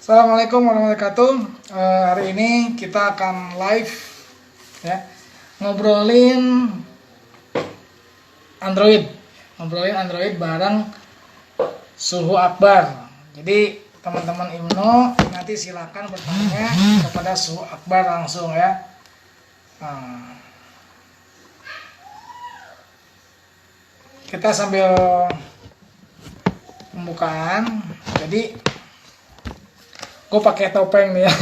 Assalamualaikum warahmatullahi wabarakatuh. Hari ini kita akan live ya, ngobrolin Android, bareng Suhu Akbar. Jadi teman-teman Imno nanti silakan bertanya kepada Suhu Akbar langsung ya. Kita sambil pembukaan. Jadi gue pakai topeng nih ya.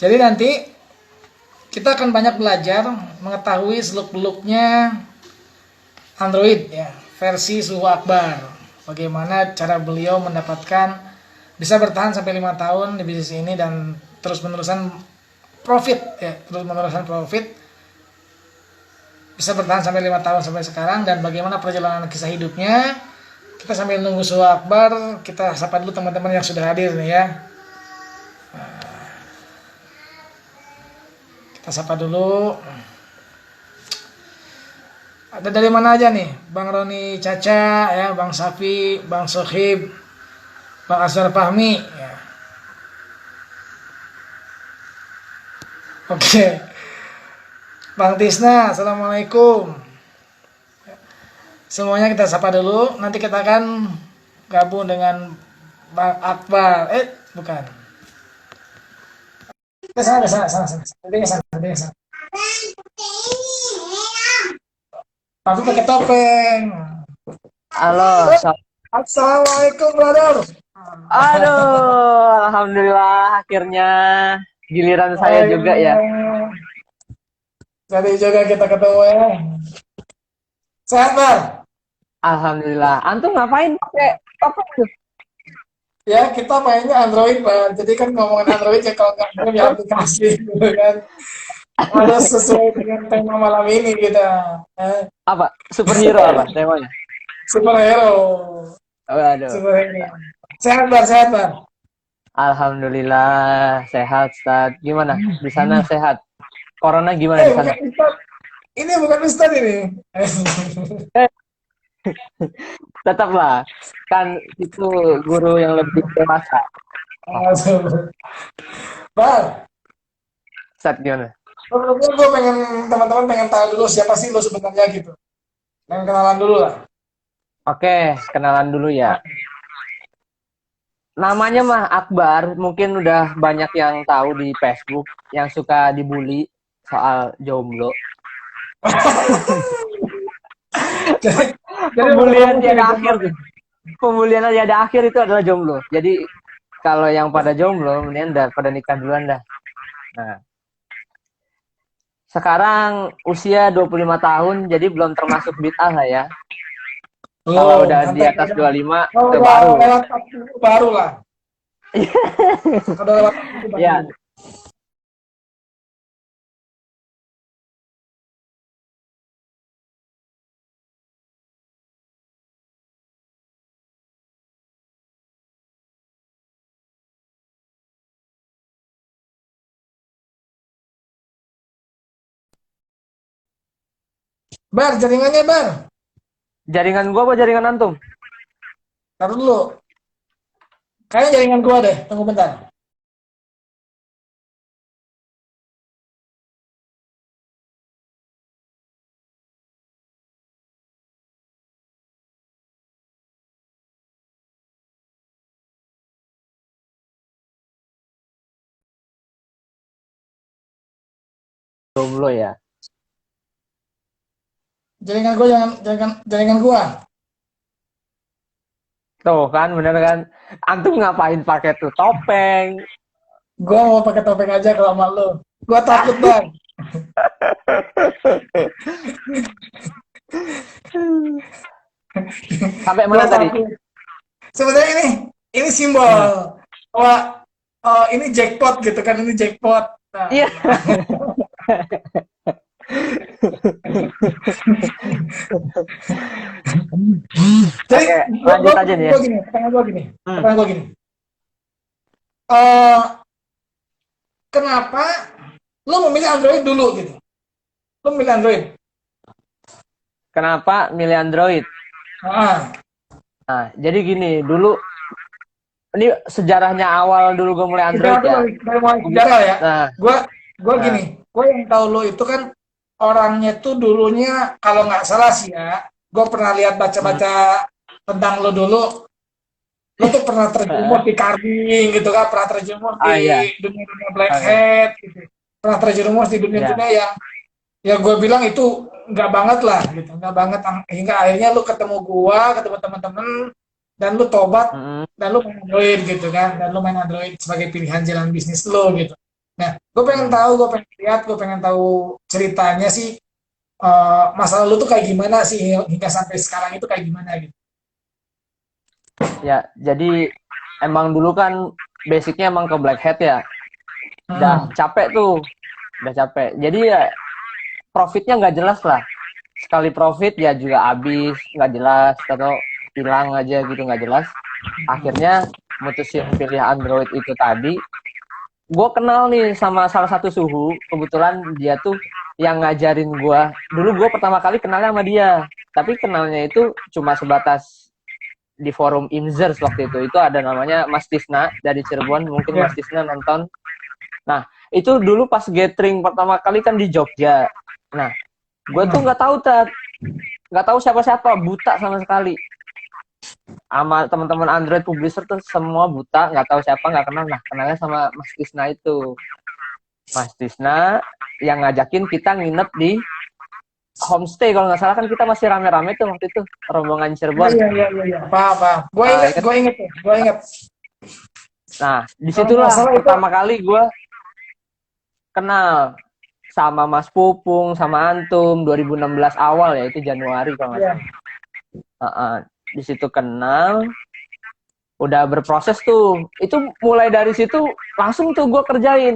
Jadi nanti kita akan banyak belajar mengetahui seluk-beluknya Android ya, versi Suhu Akbar. Bagaimana cara beliau mendapatkan bisa bertahan sampai 5 tahun di bisnis ini dan terus-menerusan profit ya, bisa bertahan sampai 5 tahun sampai sekarang, dan bagaimana perjalanan kisah hidupnya. Kita sambil nunggu Suhu Akbar, kita sapa dulu teman-teman yang sudah hadir nih ya. Kita sapa dulu. Ada dari mana aja nih? Bang Roni Caca ya, Bang Safi, Bang Sohib, Bang Aswar Fahmi ya. Oke. Bang Tisna, Assalamualaikum. Semuanya kita sapa dulu. Nanti kita akan gabung dengan Bang Akbar. Bukan. Sana. Tapi pakai topeng. Halo, Assalamualaikum, brother. aduh, alhamdulillah akhirnya giliran saya juga ya. Jadi juga kita ketemu ya. Sehat, Bang? Alhamdulillah. Antum ngapain pakai apa tuh? Ya, kita mainnya Android, Bang. Jadi kan ngomongin Android ya, kalau nggak game ya aplikasi gitu kan. Harus sesuai dengan tema malam ini kita. Apa? Superhero apa temanya? Superhero. Waduh. Superhero. Sehat, Bang. Sehat, Bang. Alhamdulillah sehat, Ustaz. Gimana? Di sana sehat? Corona gimana di sana? Bukan Ustad. Ini bukan Ustad ini. Tetaplah, kan itu guru yang lebih dewasa. Bang, Ustaz gimana? sebelumnya gue pengen, teman-teman pengen tahu dulu siapa sih lo sebenarnya gitu. Pengen kenalan dulu lah. Oke, kenalan dulu ya. Namanya mah Akbar, mungkin udah banyak yang tahu di Facebook yang suka dibully soal jomblo. jadi, Pembulian tiada akhir tuh. Pembulian tiada akhir itu adalah jomblo. Jadi kalau yang pada jomblo, mendingan pada nikah duluan dah. Nah, sekarang usia 25 tahun, jadi belum termasuk bid'ah lah ya. Kalau udah di atas 25, itu baru. Baru lah. Kalau lewat itu baru. Ya, Bar, jaringannya Bar. jaringan gua apa jaringan antum? Taruh dulu. Kayaknya jaringan gua deh. Tunggu bentar. Jomblo ya. Jaringan gua, jaringan gua. Tuh kan, bener kan? Antum ngapain pakai tuh topeng? Gua mau pakai topeng aja kalau sama lu. Gua takut, Bang. Sampai Gua mana tadi? takut. Sebenarnya ini simbol bahwa ini jackpot gitu kan, ini jackpot. Nah. Iya. Jadi Oke, lanjut aja nih ya. pertanyaan gua gini. Eh, Kenapa lu memilih Android dulu gitu? Lu memilih Android. Kenapa milih Android? Ah, Nah, jadi gini, dulu ini sejarahnya awal dulu gue mulai Android Sejarah tuh ya. dari mulai sejarah ya. Nah, Gua nah, gini, gue yang tahu lo itu kan orangnya tuh dulunya kalau nggak salah sih ya, gue pernah lihat hmm, baca-baca tentang lo dulu, lo tuh pernah terjerumus di carding gitu kan, pernah terjerumus ah iya, di dunia-dunia black oh iya, hat gitu, pernah terjerumus di iya, dunia-dunia yang ya gue bilang itu nggak banget lah gitu, nggak banget hingga akhirnya lu ketemu gua, ketemu teman-teman dan lu tobat mm, dan lu main Android gitu kan, dan lu main Android sebagai pilihan jalan bisnis lo gitu. Nah, gue pengen mm. tahu, gue pengen lihat, gue pengen tahu ceritanya sih, masa lalu tuh kayak gimana sih hingga sampai sekarang itu kayak gimana gitu. Ya, jadi emang dulu kan basicnya emang ke black hat ya. Udah Hmm. capek tuh, udah capek. Jadi ya profitnya nggak jelas lah. Sekali profit ya juga habis, nggak jelas atau hilang aja gitu nggak jelas. Akhirnya mutusin pilih Android itu tadi. Gue kenal nih sama salah satu suhu, kebetulan dia tuh yang ngajarin gue. Dulu gue pertama kali kenalnya sama dia, tapi kenalnya itu cuma sebatas di forum Inzers waktu itu ada namanya Mas Tisna dari Cirebon, mungkin Ya. Mas Tisna nonton. Nah, itu dulu pas gathering pertama kali kan di Jogja. Nah, gue tuh Hmm. nggak tahu siapa-siapa, buta sama sekali. Sama teman-teman Android publisher tuh semua buta, nggak tahu siapa, nggak kenal. Nah, kenalnya sama Mas Tisna itu. Mas Tisna yang ngajakin kita nginep di homestay, kalau nggak salah kan kita masih rame-rame tuh waktu itu, rombongan Iya, Cirebon. iya, iya, iya, iya. Apa? Gue Nah, inget, inget. gue inget tuh, gue inget. Nah, Kalau nggak disitulah salah itu, pertama kali gue kenal sama Mas Pupung, sama Antum, 2016 awal ya, itu Januari kalau nggak ya. salah. Di situ kenal, udah berproses tuh. Itu mulai dari situ langsung tuh gue kerjain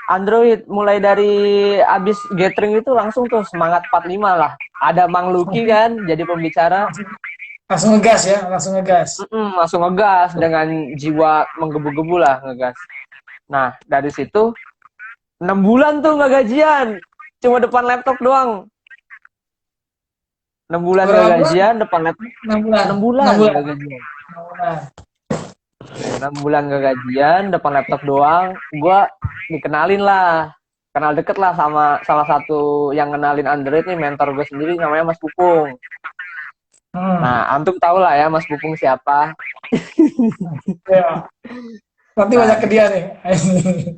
Android. Mulai dari abis gathering itu langsung tuh semangat 45 lah. Ada Mang Luki kan jadi pembicara. Langsung, langsung ngegas ya, langsung ngegas. Langsung ngegas dengan jiwa menggebu-gebu lah ngegas. Nah, dari situ 6 bulan tuh nggak gajian. Cuma depan laptop doang. 6 bulan nggak Berapa bulan? gajian, depan laptop. 6 bulan. 6 6 bulan bulan. nggak gajian. 6 bulan. 6 bulan nggak gajian, depan laptop doang. Gue dikenalin lah. Kenal deket lah sama salah satu yang kenalin Android nih, mentor gue sendiri namanya Mas Pupung. Hmm. Nah, antum tau lah ya Mas Pupung siapa. Ya. Nanti Nah, banyak ke dia nih.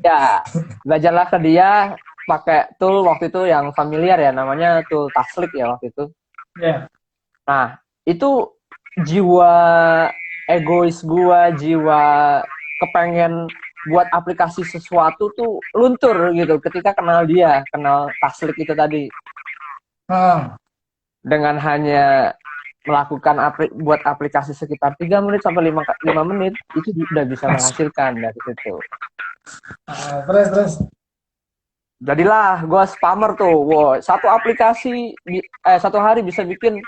ya belajarlah ke dia pakai tool waktu itu yang familiar ya, namanya tool Taslik ya waktu itu. Ya. Nah, itu jiwa egois gua, jiwa kepengen buat aplikasi sesuatu tuh luntur gitu ketika kenal dia, kenal Taslik itu tadi. Hmm. Dengan hanya melakukan buat aplikasi sekitar 3 menit sampai 5 menit itu udah bisa menghasilkan dari situ. Terus. Jadilah gue spammer tuh. Wow, satu aplikasi satu hari bisa bikin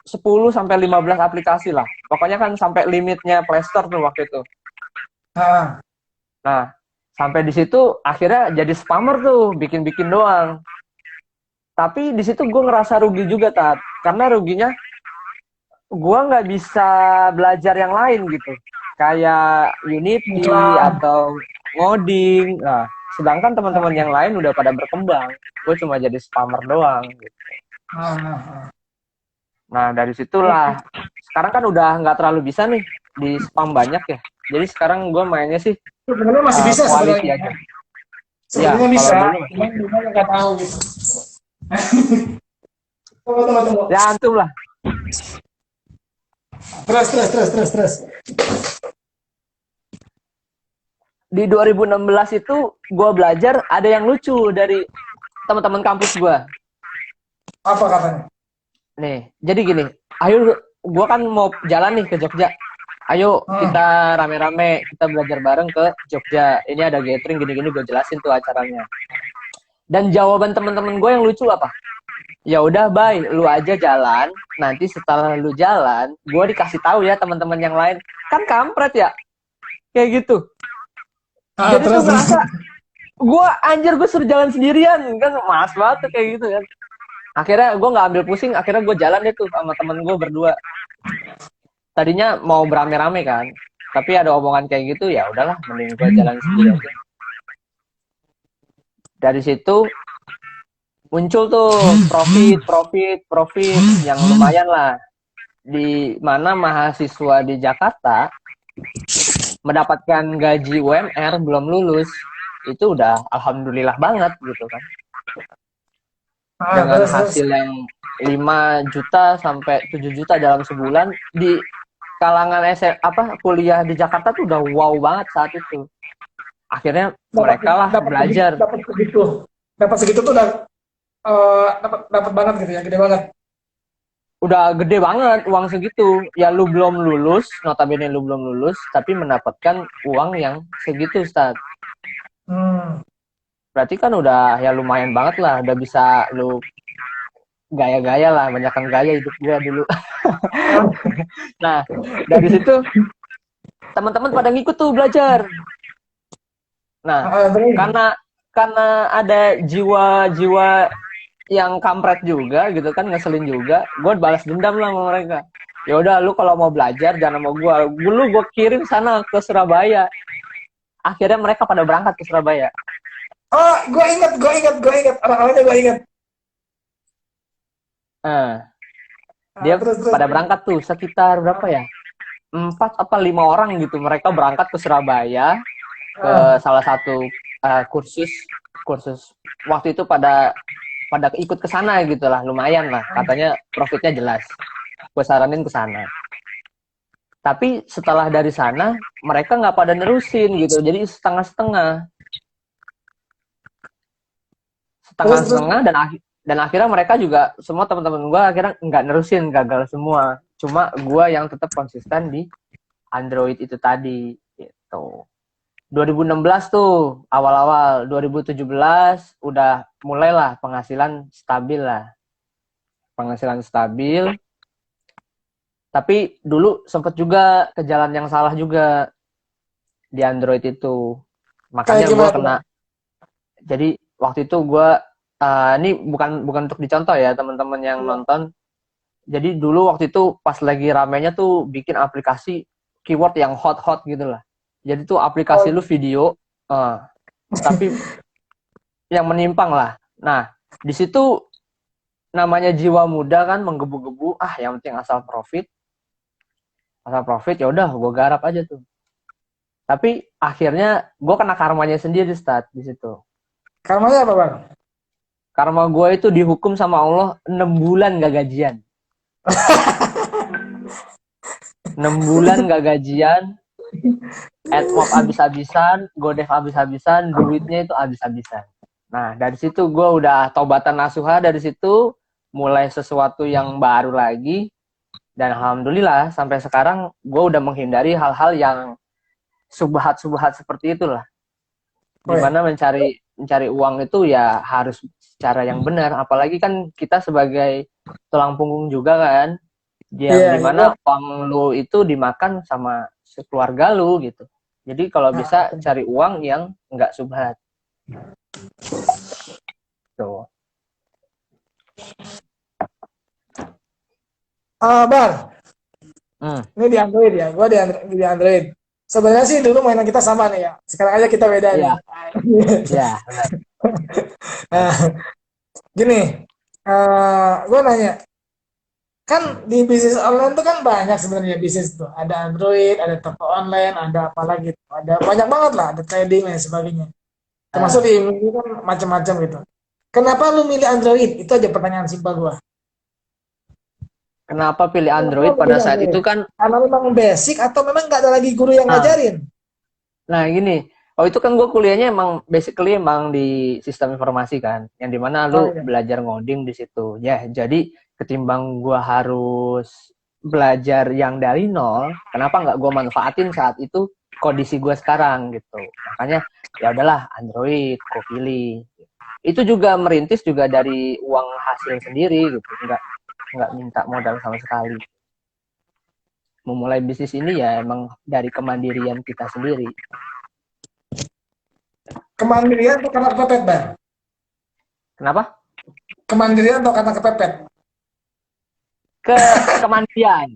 10 sampai 15 aplikasi lah. Pokoknya kan sampai limitnya Play Store tuh waktu itu. Ah. Nah, sampai di situ akhirnya jadi spammer tuh, bikin-bikin doang. Tapi di situ gue ngerasa rugi juga, Tat. Karena ruginya gue nggak bisa belajar yang lain gitu. Kayak Unity Iklan. atau ngoding. Nah, sedangkan teman-teman yang lain udah pada berkembang. Gue cuma jadi spammer doang gitu. Ah. Nah, dari situlah. Sekarang kan udah nggak terlalu bisa nih di spam banyak ya. Jadi sekarang gue mainnya sih Sebenarnya masih bisa quality sebenarnya. aja. Ya, Sebenarnya kalau bisa, dulu. cuman gimana nggak tahu gitu. Tunggu. Ya, antum lah. Terus. Di 2016 itu gue belajar ada yang lucu dari teman-teman kampus gue. Apa katanya? Nih, jadi gini. Ayo, gue kan mau jalan nih ke Jogja. Ayo kita rame-rame, kita belajar bareng ke Jogja. Ini ada gathering gini-gini, gue jelasin tuh acaranya. Dan jawaban teman-teman gue yang lucu apa? Ya udah, bye, lu aja jalan. Nanti setelah lu jalan, gue dikasih tahu ya teman-teman yang lain. Kan kampret ya, kayak gitu. Jadi Terus. tuh ngerasa gue suruh jalan sendirian, kan malas banget tuh kayak gitu kan. Akhirnya gue nggak ambil pusing, akhirnya gue jalan deh tuh sama temen gue berdua. Tadinya mau berame-rame kan. Tapi ada omongan kayak gitu, ya udahlah, mending gue jalan sendiri aja. Dari situ muncul tuh profit yang lumayan lah. Di mana mahasiswa di Jakarta mendapatkan gaji UMR belum lulus, itu udah alhamdulillah banget gitu kan. Dengan Terus. hasil yang 5 juta sampai 7 juta dalam sebulan di kalangan kuliah di Jakarta tuh udah wow banget saat itu. Akhirnya mereka lah belajar. Dapat segitu tuh udah dapat banget gitu ya, gede banget. Udah gede banget uang segitu. Ya lu belum lulus, notabene lu belum lulus, tapi mendapatkan uang yang segitu, Ustaz. Berarti kan udah ya lumayan banget lah, udah bisa lu gaya-gaya lah, banyakkan gaya hidup gua dulu. Nah, dari situ teman-teman pada ngikut tuh belajar. Nah, karena ada jiwa-jiwa yang kampret juga gitu kan, ngeselin juga, gue balas dendam lah sama mereka. Ya udah, lu kalau mau belajar jangan sama gue. Dulu gue kirim sana ke Surabaya. Akhirnya mereka pada berangkat ke Surabaya. Oh, gue inget. Orang-orangnya gue inget. Dia pada berangkat tuh sekitar berapa ya? 4 apa 5 orang gitu. Mereka berangkat ke Surabaya ke salah satu kursus waktu itu pada ikut ke sana gitu lah, lumayan lah, katanya profitnya jelas. Gue saranin ke sana. Tapi setelah dari sana mereka nggak pada nerusin gitu, jadi setengah-setengah dan akhirnya mereka juga semua teman-teman gue akhirnya nggak nerusin, gagal semua. Cuma gue yang tetap konsisten di Android itu tadi gitu. 2016 tuh awal-awal, 2017 udah mulailah penghasilan stabil. Tapi dulu sempet juga ke jalan yang salah juga di Android itu. Makanya gue kena. Jadi waktu itu gue ini bukan untuk dicontoh ya teman-teman yang nonton. Jadi dulu waktu itu pas lagi ramenya tuh bikin aplikasi keyword yang hot gitu lah. Jadi tuh aplikasi lu video, tapi yang menyimpang lah. Nah, di situ namanya jiwa muda kan menggebu-gebu, yang penting asal profit ya udah gue garap aja tuh. Tapi akhirnya gue kena karmanya sendiri di situ. Karmanya apa, Bang? Karma gue itu dihukum sama Allah 6 bulan gak gajian. 6 bulan gak gajian, AdMob habis-habisan, GoDev habis-habisan, duitnya itu habis-habisan. Nah, dari situ gue udah taubatan nasuha, dari situ mulai sesuatu yang baru lagi. Dan alhamdulillah sampai sekarang gue udah menghindari hal-hal yang subhat seperti itulah. Dimana mencari uang itu ya harus secara yang benar. Apalagi kan kita sebagai tulang punggung juga kan, dimana uang lu itu dimakan sama sekeluarga lu gitu. Jadi kalau bisa cari uang yang nggak subhat. Tuh. Bang, ini di Android ya, gue di Android. Sebenarnya sih dulu mainan kita sama nih ya. Sekarang aja kita beda nih. Iya. Nah, gini, gue nanya, kan di bisnis online tuh kan banyak sebenarnya bisnis tuh. Ada Android, ada toko online, ada apa lagi? Ada banyak banget lah, ada trading dan sebagainya. Termasuk di ini kan macam-macam gitu. Kenapa lu milih Android? Itu aja pertanyaan simpel gue. Kenapa pilih Android pada saat itu kan? Karena memang basic atau memang nggak ada lagi guru yang ngajarin? Nah gini, itu kan gue kuliahnya emang basically emang di sistem informasi kan, yang dimana lu belajar ngoding di situ. Ya, jadi ketimbang gue harus belajar yang dari nol, kenapa nggak gue manfaatin saat itu kondisi gue sekarang gitu. Makanya ya udahlah Android gue pilih. Itu juga merintis juga dari uang hasil sendiri gitu, nggak minta modal sama sekali. Memulai bisnis ini ya emang dari kemandirian kita sendiri. Kemandirian atau karena kepepet, Bang? Kenapa? Kemandirian atau karena kepepet? Kemandirian.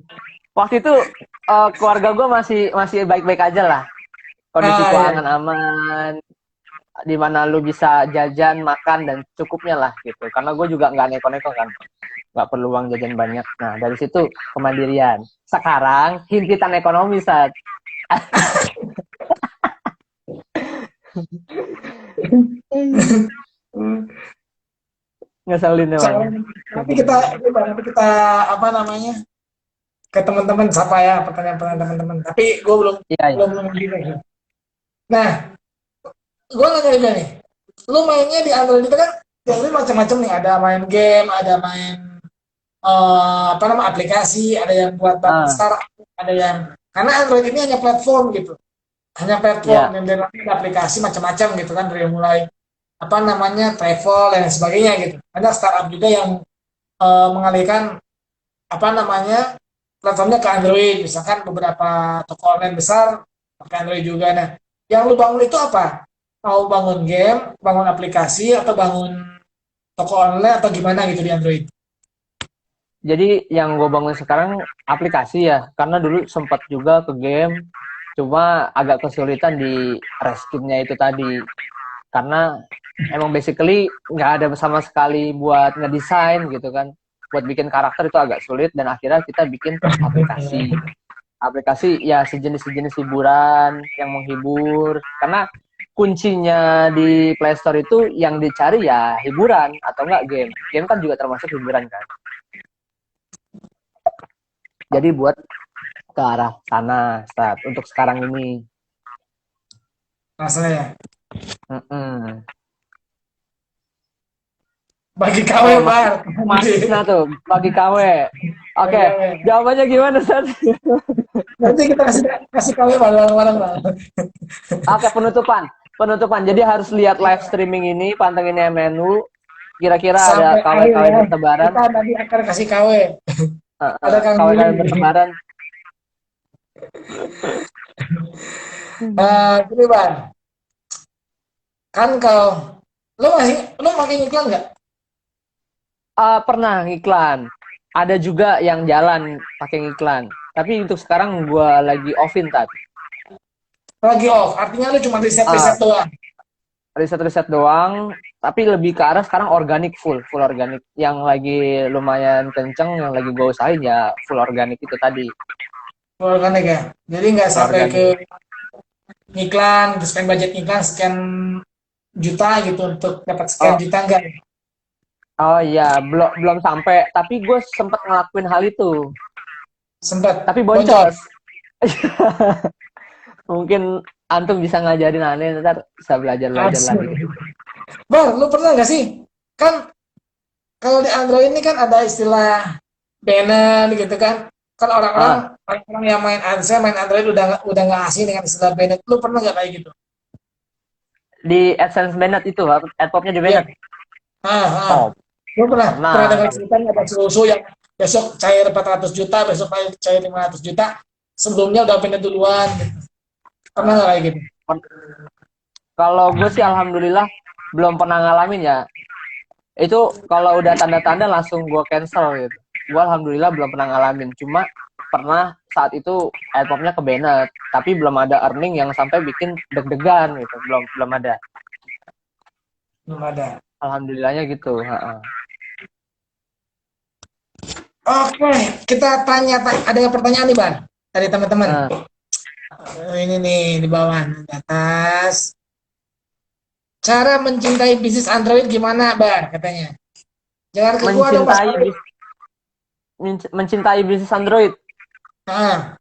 waktu itu keluarga gue masih baik-baik aja lah, kondisi Ah, iya. keuangan aman, di mana lu bisa jajan makan dan cukupnya lah gitu, karena gue juga nggak neko-neko kan, nggak perlu uang jajan banyak. Nah dari situ kemandirian. Sekarang himpitan ekonomi saat ngeselin emang. Soalnya nanti kita apa namanya ke teman-teman siapa ya pertanyaan-pertanyaan teman-teman. Tapi gue belum Iya, iya. belum nanya. Nah, gue nanya juga nih. Lu mainnya di Android itu kan yang ini macam-macam nih. Ada main game, ada main apa nama aplikasi, ada yang buat bangun Ah, startup, ada yang karena Android ini hanya platform gitu. Hanya platform ya. yang dalamnya ada aplikasi macam-macam gitu kan dari mulai apa namanya travel dan sebagainya gitu. Ada startup juga yang mengalihkan apa namanya platformnya ke Android, misalkan beberapa toko online besar pakai Android juga. Nah, yang lu bangun itu apa? Mau bangun game, bangun aplikasi, atau bangun toko online atau gimana gitu di Android? Jadi yang gue bangun sekarang aplikasi ya, karena dulu sempat juga ke game, cuma agak kesulitan di reskinnya itu tadi, karena emang basically nggak ada sama sekali buat ngedesain gitu kan, buat bikin karakter itu agak sulit, dan akhirnya kita bikin aplikasi. Aplikasi ya sejenis hiburan yang menghibur, karena kuncinya di Play Store itu yang dicari ya hiburan atau enggak game. Game kan juga termasuk hiburan kan. Jadi buat ke arah sana saat untuk sekarang ini. Masalah ya. Mm-mm. Bagi KW, Oh, Bar. Mas tuh bagi KW. Bagi Oke, KW. jawabannya gimana, Sat? Nanti kita kasih kasih KW bareng-bareng lah. Oke, penutupan. Jadi harus lihat live streaming ini, pantengin MNU. Kira-kira ada Sampai akhir KW-KW ya. bertebaran. Kita nanti akan kasih KW. Ada Kang KW-KW Willy. bertebaran. Gini, Bar. Kan kalau lu makin iklan nggak? Pernah iklan. Ada juga yang jalan pakai iklan. Tapi untuk sekarang gue lagi offin tadi. Lagi off. Artinya lu cuma riset-riset Ah, doang. riset-riset doang. Tapi lebih ke arah sekarang organik, full organik. Yang lagi lumayan kenceng, yang lagi gue usahain ya full organik itu tadi. Organik ya. Jadi nggak Full sampai ke organik. iklan, terus spend budget iklan sekian juta gitu untuk dapat sekian Oh, juta enggak? oh iya, belum belum sampai. Tapi gue sempet ngelakuin hal itu. Sempet Tapi boncos. boncos. Mungkin antum bisa ngajarin aneh, ntar bisa belajar-belajar Asli. lagi. Bang, lu pernah nggak sih? Kan kalau di Android ini kan ada istilah banner gitu kan. Kan Ah, orang yang main Android, main Android udah nggak asing dengan istilah banner. Lu pernah nggak kayak gitu? di AdSense Banned itu, adpopnya di Iya. Banned. Ah, ah. Oh, Lu pernah pernah. dengar ceritanya ada susu yang besok cair 400 juta, besok cair 500 juta, sebelumnya udah pindah duluan gitu. Pernah nggak Ah, kayak gitu? kalau gue sih alhamdulillah belum pernah ngalamin ya. Itu kalau udah tanda-tanda langsung gue cancel gitu. Gue alhamdulillah belum pernah ngalamin. Cuma pernah saat itu adpopnya ke Banned, tapi belum ada earning yang sampai bikin deg-degan gitu. Belum ada. Belum ada. Alhamdulillahnya gitu. Ha-ha. Oke, kita ada yang pertanyaan nih, Bang, dari teman-teman. Nah, Ini nih di bawah di atas. Cara mencintai bisnis Android gimana, Bar? Katanya. Jangan ke gua dong, Mas mencintai Farid. mencintai bisnis Android. Ah,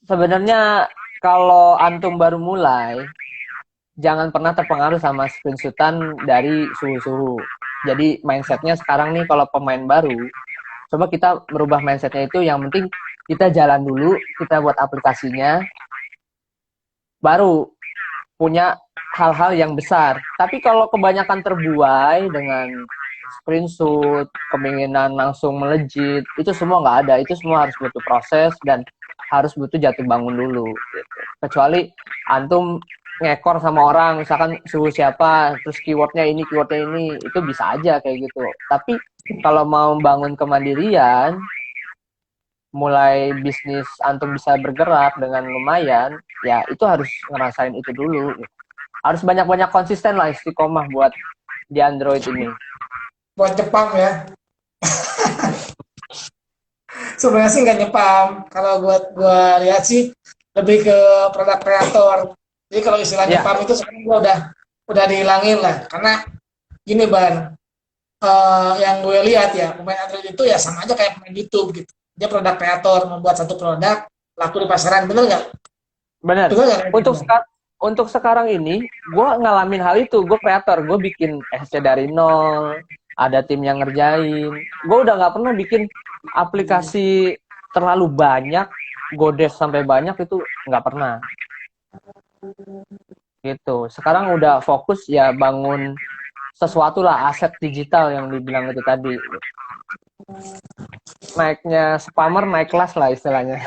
Sebenarnya kalau antum baru mulai, jangan pernah terpengaruh sama screenshotan dari suhu-suhu. Jadi mindsetnya sekarang nih kalau pemain baru, coba kita merubah mindsetnya itu. Yang penting kita jalan dulu, kita buat aplikasinya, baru punya hal-hal yang besar. Tapi kalau kebanyakan terbuai dengan screenshot, keinginan langsung melejit, itu semua nggak ada. Itu semua harus butuh proses dan harus butuh jatuh bangun dulu. Gitu. Kecuali antum ngekor sama orang, misalkan suhu siapa, terus keywordnya ini, itu bisa aja kayak gitu. Tapi kalau mau bangun kemandirian, mulai bisnis antum bisa bergerak dengan lumayan, ya itu harus ngerasain itu dulu. Harus banyak-banyak konsisten lah, istiqomah buat di Android ini. Buat Jepang ya. Sebenarnya sih nggak nyepam. Kalau buat gua lihat sih lebih ke produk kreator. Jadi kalau istilah Ya, nyepam itu sekarang gua udah dihilangin lah. Karena gini Ban, yang gue lihat ya pemain Android itu ya sama aja kayak pemain YouTube gitu. Dia produk kreator, membuat satu produk laku di pasaran, bener nggak? benar. Bener nggak kayak gitu? Untuk untuk sekarang ini, gue ngalamin hal itu. Gue kreator, gue bikin SC dari nol, ada tim yang ngerjain. Gue udah nggak pernah bikin aplikasi terlalu banyak, godes sampai banyak itu nggak pernah. Gitu. Sekarang udah fokus ya bangun sesuatu lah, aset digital yang dibilang itu tadi. Naiknya spammer naik kelas lah istilahnya.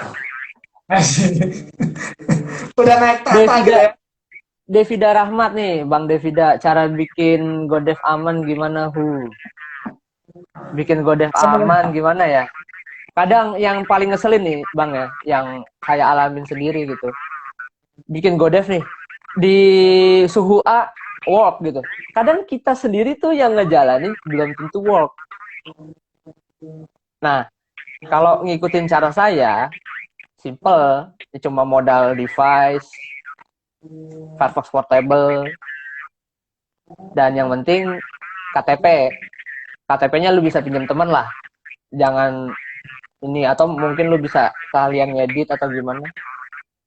Udah naik tata gitu Devida ya. Devida Rahmat nih, Bang Devida, cara bikin Godev aman gimana bikin Godev Sebenarnya aman gimana ya? Kadang yang paling ngeselin nih, Bang ya, yang saya alamin sendiri gitu. Bikin Godev nih di suhu A work gitu. Kadang kita sendiri tuh yang ngejalanin belum tentu work. Nah, kalau ngikutin cara saya, simple, cuma modal device, Firefox Portable, dan yang penting KTP. KTP-nya lu bisa pinjam teman lah. Jangan ini, atau mungkin lu bisa kalian ngedit atau gimana.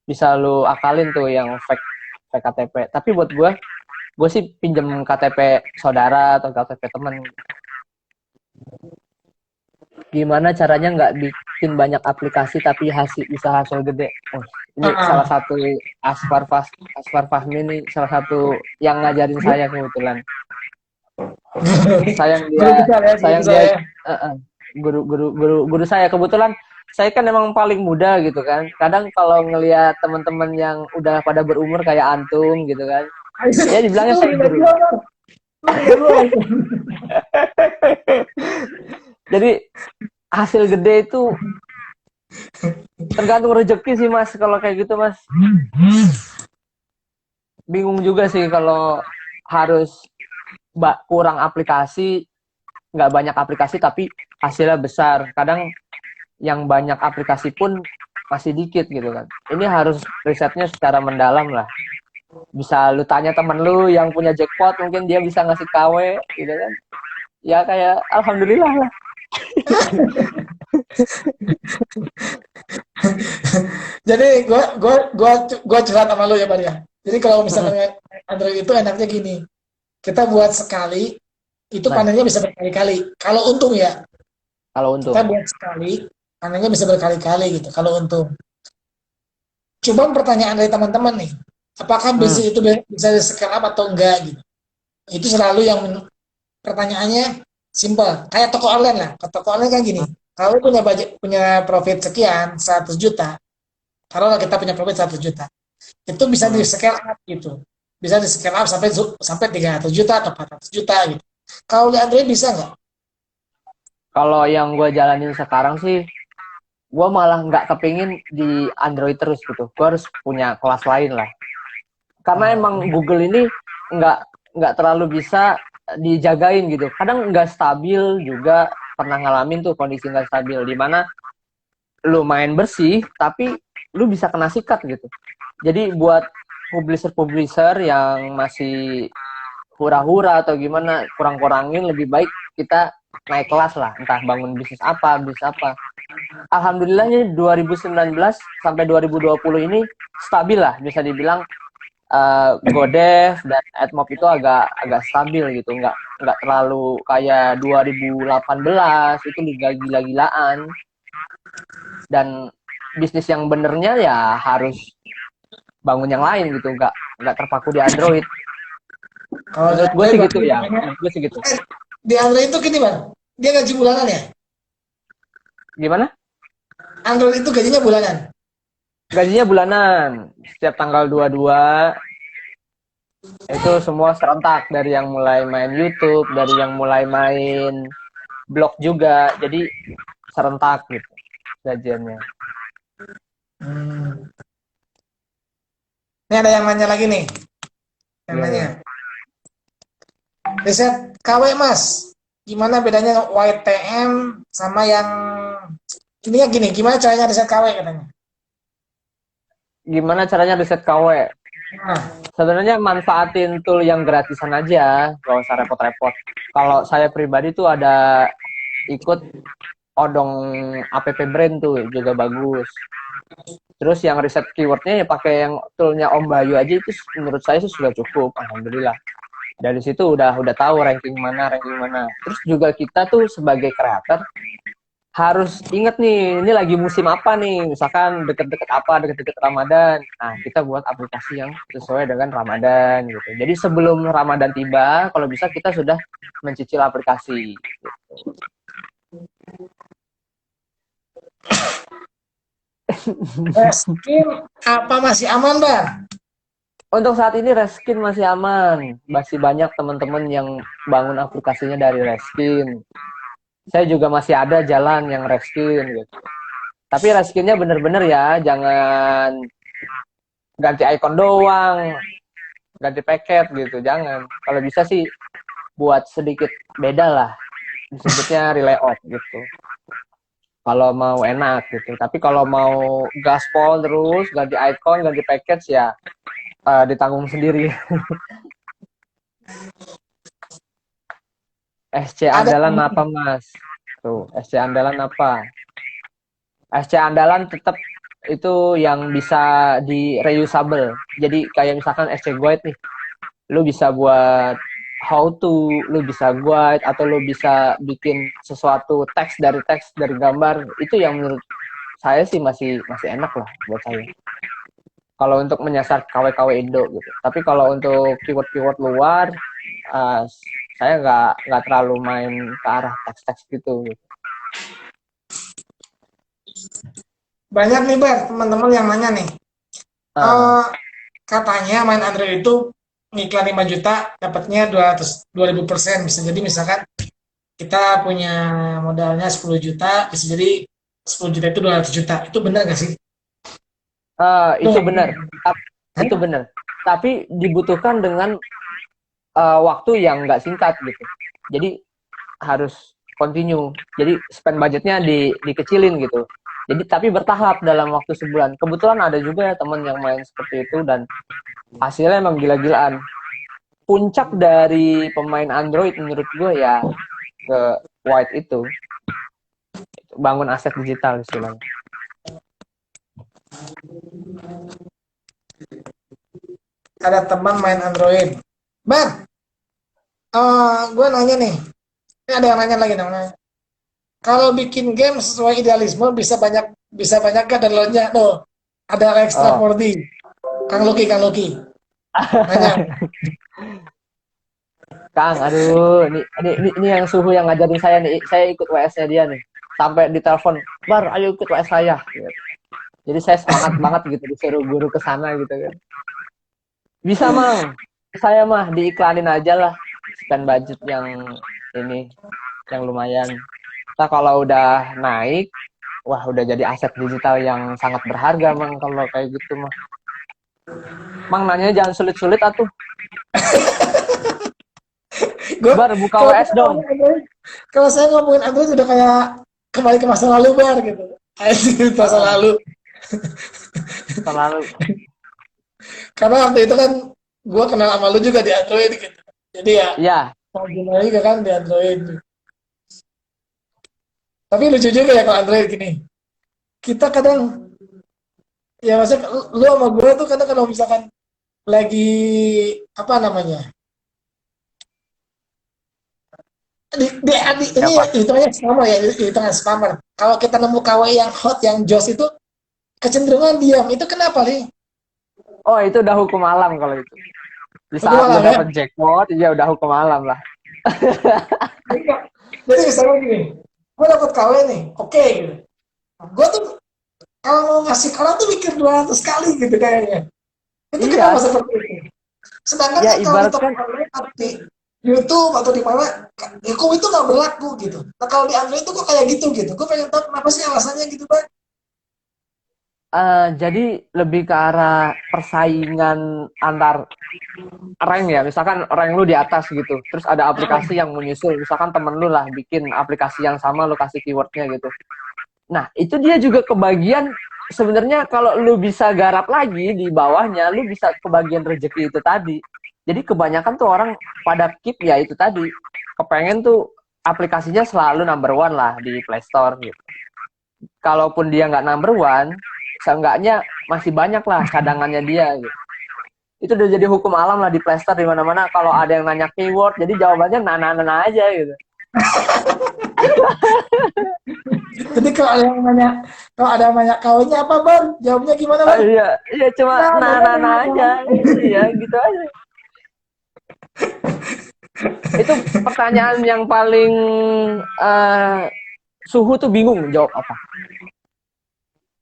Bisa lu akalin tuh yang fake KTP. Tapi buat gue sih pinjam KTP saudara atau KTP teman. Gimana caranya nggak bikin banyak aplikasi tapi bisa hasil gede? Oh, ini salah satu Asfar Fahmi ini salah satu yang ngajarin saya kebetulan. Sayang guru dia, besar ya, guru sayang besar dia ya. guru saya kebetulan. Saya kan emang paling muda gitu kan. Kadang kalau ngelihat teman-teman yang udah pada berumur kayak antum gitu kan, ya dibilangnya Itu saya beda guru. dua, Bang. Beda dua. Jadi hasil gede itu tergantung rezeki sih Mas. Kalau kayak gitu Mas, bingung juga sih kalau harus kurang aplikasi, nggak banyak aplikasi tapi hasilnya besar. Kadang yang banyak aplikasi pun masih dikit gitu kan. Ini harus risetnya secara mendalam lah. Bisa lu tanya temen lu yang punya jackpot, mungkin dia bisa ngasih KW gitu kan. Ya kayak alhamdulillah lah. Jadi gua curhat sama lu ya, Bang ya. Jadi kalau misalkan Android itu enaknya gini. Kita buat sekali, itu Nah, panennya bisa berkali-kali. Kalau untung ya, kalau kita untung. buat sekali, panennya bisa berkali-kali gitu. Kalau untung. Coba pertanyaan dari teman-teman nih, apakah Hmm. bisnis itu bisa di scale up atau enggak gitu? Itu selalu yang pertanyaannya simpel. Kayak toko online lah. Ke toko online kan gini, kalau punya budget, punya profit sekian, 100 juta, kalau kita punya profit 100 juta, itu bisa di Hmm. scale up gitu. Bisa di scale up sampai 300 juta atau 400 juta gitu. Kalau di Android bisa nggak? Kalau yang gue jalanin sekarang sih, gue malah nggak kepingin di Android terus gitu. Gue harus punya kelas lain lah. Karena emang Google ini nggak nggak terlalu bisa dijagain gitu. Kadang nggak stabil juga, pernah ngalamin tuh kondisi nggak stabil di mana lu main bersih tapi lu bisa kena sikat gitu. Jadi buat publisher yang masih hura-hura atau gimana, kurang-kurangin, lebih baik kita naik kelas lah, entah bangun bisnis apa. Alhamdulillahnya 2019 sampai 2020 ini stabil lah, bisa dibilang. Godev dan AdMob itu agak agak stabil gitu, nggak terlalu kayak 2018 itu gila-gilaan. Dan bisnis yang benernya ya harus bangun yang lain gitu, nggak terpaku di Android. Kalau di Menurut gue Android sih gitu berarti ya, namanya, menurut gue sih gitu. di Android itu gini bang, dia gaji bulanan ya. Gimana? Android itu gajinya bulanan. Gajinya bulanan, setiap tanggal 22 itu semua serentak, dari yang mulai main YouTube, dari yang mulai main blog juga, jadi serentak gitu. gajiannya. Hmm. Ini ada yang nanya lagi nih. Yang nanya. Gimana? Riset KW Mas. Gimana bedanya YTM sama yang ini ya gini, gimana caranya riset KW katanya? Gimana caranya riset KW? Nah, Sebenarnya manfaatin tool yang gratisan aja, gak usah repot-repot. Kalau saya pribadi tuh ada ikut Odong app Brain tuh juga bagus. Terus yang riset keywordnya ya pakai yang toolnya Om Bayu aja itu menurut saya sih sudah cukup, alhamdulillah. Dari situ udah tahu ranking mana. Terus juga kita tuh sebagai kreator harus inget nih, ini lagi musim apa nih, misalkan deket-deket Ramadan, nah kita buat aplikasi yang sesuai dengan Ramadan gitu. Jadi sebelum Ramadan tiba, kalau bisa kita sudah mencicil aplikasi gitu. Reskin apa masih aman, Bang? Untuk saat ini Reskin masih aman, masih banyak teman-teman yang bangun aplikasinya dari Reskin. Saya juga masih ada jalan yang Reskin gitu. Tapi Reskinnya bener-bener ya, jangan ganti icon doang, ganti paket gitu, jangan. Kalau bisa sih buat sedikit beda lah, disebutnya relayout gitu. Kalau mau enak gitu. Tapi kalau mau gaspol terus, ganti icon, ganti package ya ditanggung sendiri. SC Ada andalan apa Mas? Tuh, SC andalan apa? SC andalan tetap itu yang bisa di reusable. Jadi kayak misalkan SC guide nih, lu bisa buat how to, lu bisa guide atau lu bisa bikin sesuatu teks dari gambar, itu yang menurut saya sih masih masih enak lah buat saya. Kalau untuk menyasar KW-KW Indo gitu. Tapi kalau untuk keyword-keyword luar, uh, saya nggak terlalu main ke arah teks-teks gitu. banyak nih, Bang, teman-teman yang nanya nih. Uh, Katanya main Android itu ngiklan 5 juta dapatnya 200 2000%. Bisa jadi misalkan kita punya modalnya 10 juta, bisa jadi 10 juta itu 200 juta. Itu benar nggak sih? Itu itu nggak benar, benar. itu benar. Tapi dibutuhkan dengan waktu yang nggak singkat gitu. Jadi harus continue. Jadi spend budgetnya dikecilin gitu. Jadi tapi bertahap dalam waktu sebulan. Kebetulan ada juga ya teman yang main seperti itu dan hasilnya emang gila-gilaan. Puncak dari pemain Android menurut gue ya ke White itu bangun aset digital istilahnya. Ada teman main Android. Bang, gue nanya nih. Ini ada yang nanya lagi namanya. Kalau bikin game sesuai idealisme bisa banyak kan downloadnya. Tuh, ada extra Oh. 4D. Kang Luki. Nanya. Kang, aduh, ini yang suhu yang ngajarin saya nih. Saya ikut WS-nya dia nih. Sampai ditelepon, Bar, ayo ikut WS saya. Gitu. Jadi saya semangat banget gitu disuruh guru ke sana gitu kan. Bisa, Mang. Saya mah diiklanin aja lah. Spend budget yang ini, yang lumayan. Kita kalau udah naik, wah udah jadi aset digital yang sangat berharga, Mang, kalau kayak gitu mah. Mang, nanya jangan sulit-sulit atuh. Gue Bar, buka kalau WS kita dong. ngomongin Android, kalau saya ngomongin Android udah kayak kembali ke masa lalu, Bar, gitu. Anjir, masa lalu. Terlalu. Karena waktu itu kan gue kenal sama lu juga di Android gitu. Jadi ya Iya, mau gimana juga kan di Android. Tapi lucu juga ya kalau Android gini. Kita kadang ya maksudnya lu sama gue tuh kadang kalau misalkan lagi apa namanya di ini siapa? hitungannya sama ya hitungan spammer. Kalau kita nemu KW yang hot yang jos itu kecenderungan diam. Itu kenapa nih? Oh, itu udah hukum alam kalau itu. Di Hukum saat lu alam ya. dapet jackpot, ya udah hukum alam lah. Jadi misalnya gini, gue dapet KW nih, oke gitu. Gue tuh kalau mau ngasih kalah tuh mikir 200 kali gitu kayaknya. Itu kenapa Iya, seperti itu? Sedangkan ya kan kalau di toko ibaratkan, online atau di YouTube atau di mana, hukum itu nggak berlaku gitu. Nah kalau di Android itu kok kayak gitu gitu. Gue pengen tahu kenapa sih alasannya gitu, Bang. Jadi lebih ke arah persaingan antar rank ya. Misalkan rank lu di atas gitu. Terus ada aplikasi yang menyusul. Misalkan temen lu lah bikin aplikasi yang sama, lu kasih keywordnya gitu. Nah, itu dia juga kebagian. Sebenarnya kalau lu bisa garap lagi di bawahnya, lu bisa kebagian rezeki itu tadi. Jadi kebanyakan tuh orang pada keep ya itu tadi. Kepengen tuh aplikasinya selalu number one lah di Play Store gitu. Kalaupun dia nggak number one, seenggaknya masih banyak lah cadangannya dia gitu. Itu udah jadi hukum alam lah di Play Store di mana-mana. Kalau ada yang nanya keyword, jadi jawabannya nana-nana aja gitu. Jadi kalau ada yang nanya, kalau ada yang nanya kawinnya apa bang? Jawabnya gimana bang? Iya, iya cuma Nah, nana-nana aja. Iya, gitu aja. Itu pertanyaan yang paling suhu tuh bingung jawab apa.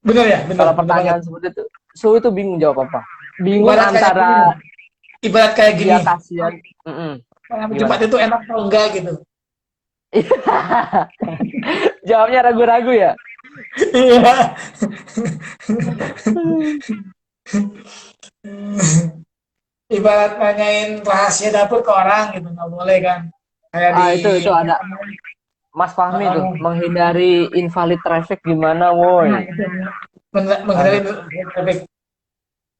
bener ya, bener, Kalau bener banget. pertanyaan seperti itu, suhu tuh bingung jawab apa. Bingung Ibarat kayak gini, antara ibarat kayak gini, dia kasihan. malam Gimana? Jumat itu enak atau enggak gitu. Jawabnya ragu-ragu ya. Iya. Ibarat nanyain rahasia dapur ke orang gitu, nggak boleh kan? Kayak di Itu ada Mas Fahmi tuh menghindari invalid traffic gimana, woi. menghindari traffic.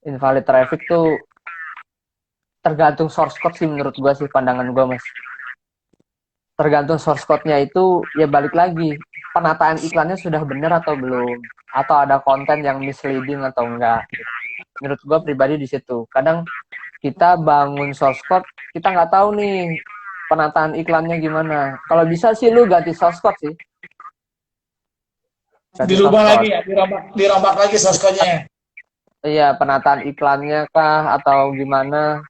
Invalid traffic tuh tergantung source code sih menurut gua sih, pandangan gua Mas. Tergantung source code-nya itu ya balik lagi. Penataan iklannya sudah benar atau belum? Atau ada konten yang misleading atau enggak? Menurut gua pribadi di situ. Kadang kita bangun source code, kita nggak tahu nih penataan iklannya gimana. Kalau bisa sih lu ganti source code sih. Ganti source Dirubah lagi code. ya, dirombak lagi soskonya ya. Iya, penataan iklannya kah atau gimana?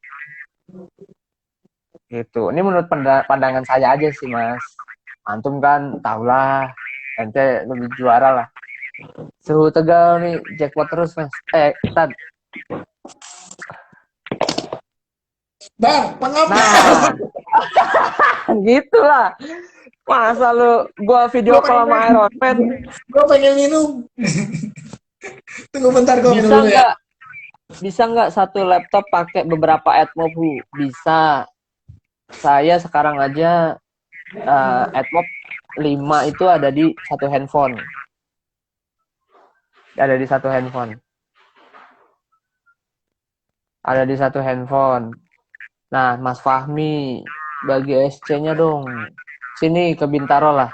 Gitu. Ini menurut pandangan saya aja sih, Mas. Antum kan tahulah, ente lebih juara lah. Suhu Tegal nih jackpot terus, Mas. Tad. Bang, mengapa? Nah, gitulah. Masa lu gua video call sama Iron Man? Gue pengen minum. Tunggu bentar, gue minum Bisa dulu ya. nggak? Bisa nggak satu laptop pakai beberapa AdMob? Bisa. Saya sekarang aja AdMob 5 itu ada di satu handphone. Ada di satu handphone. Ada di satu handphone. Nah, Mas Fahmi, bagi SC-nya dong. Sini ke Bintaro lah.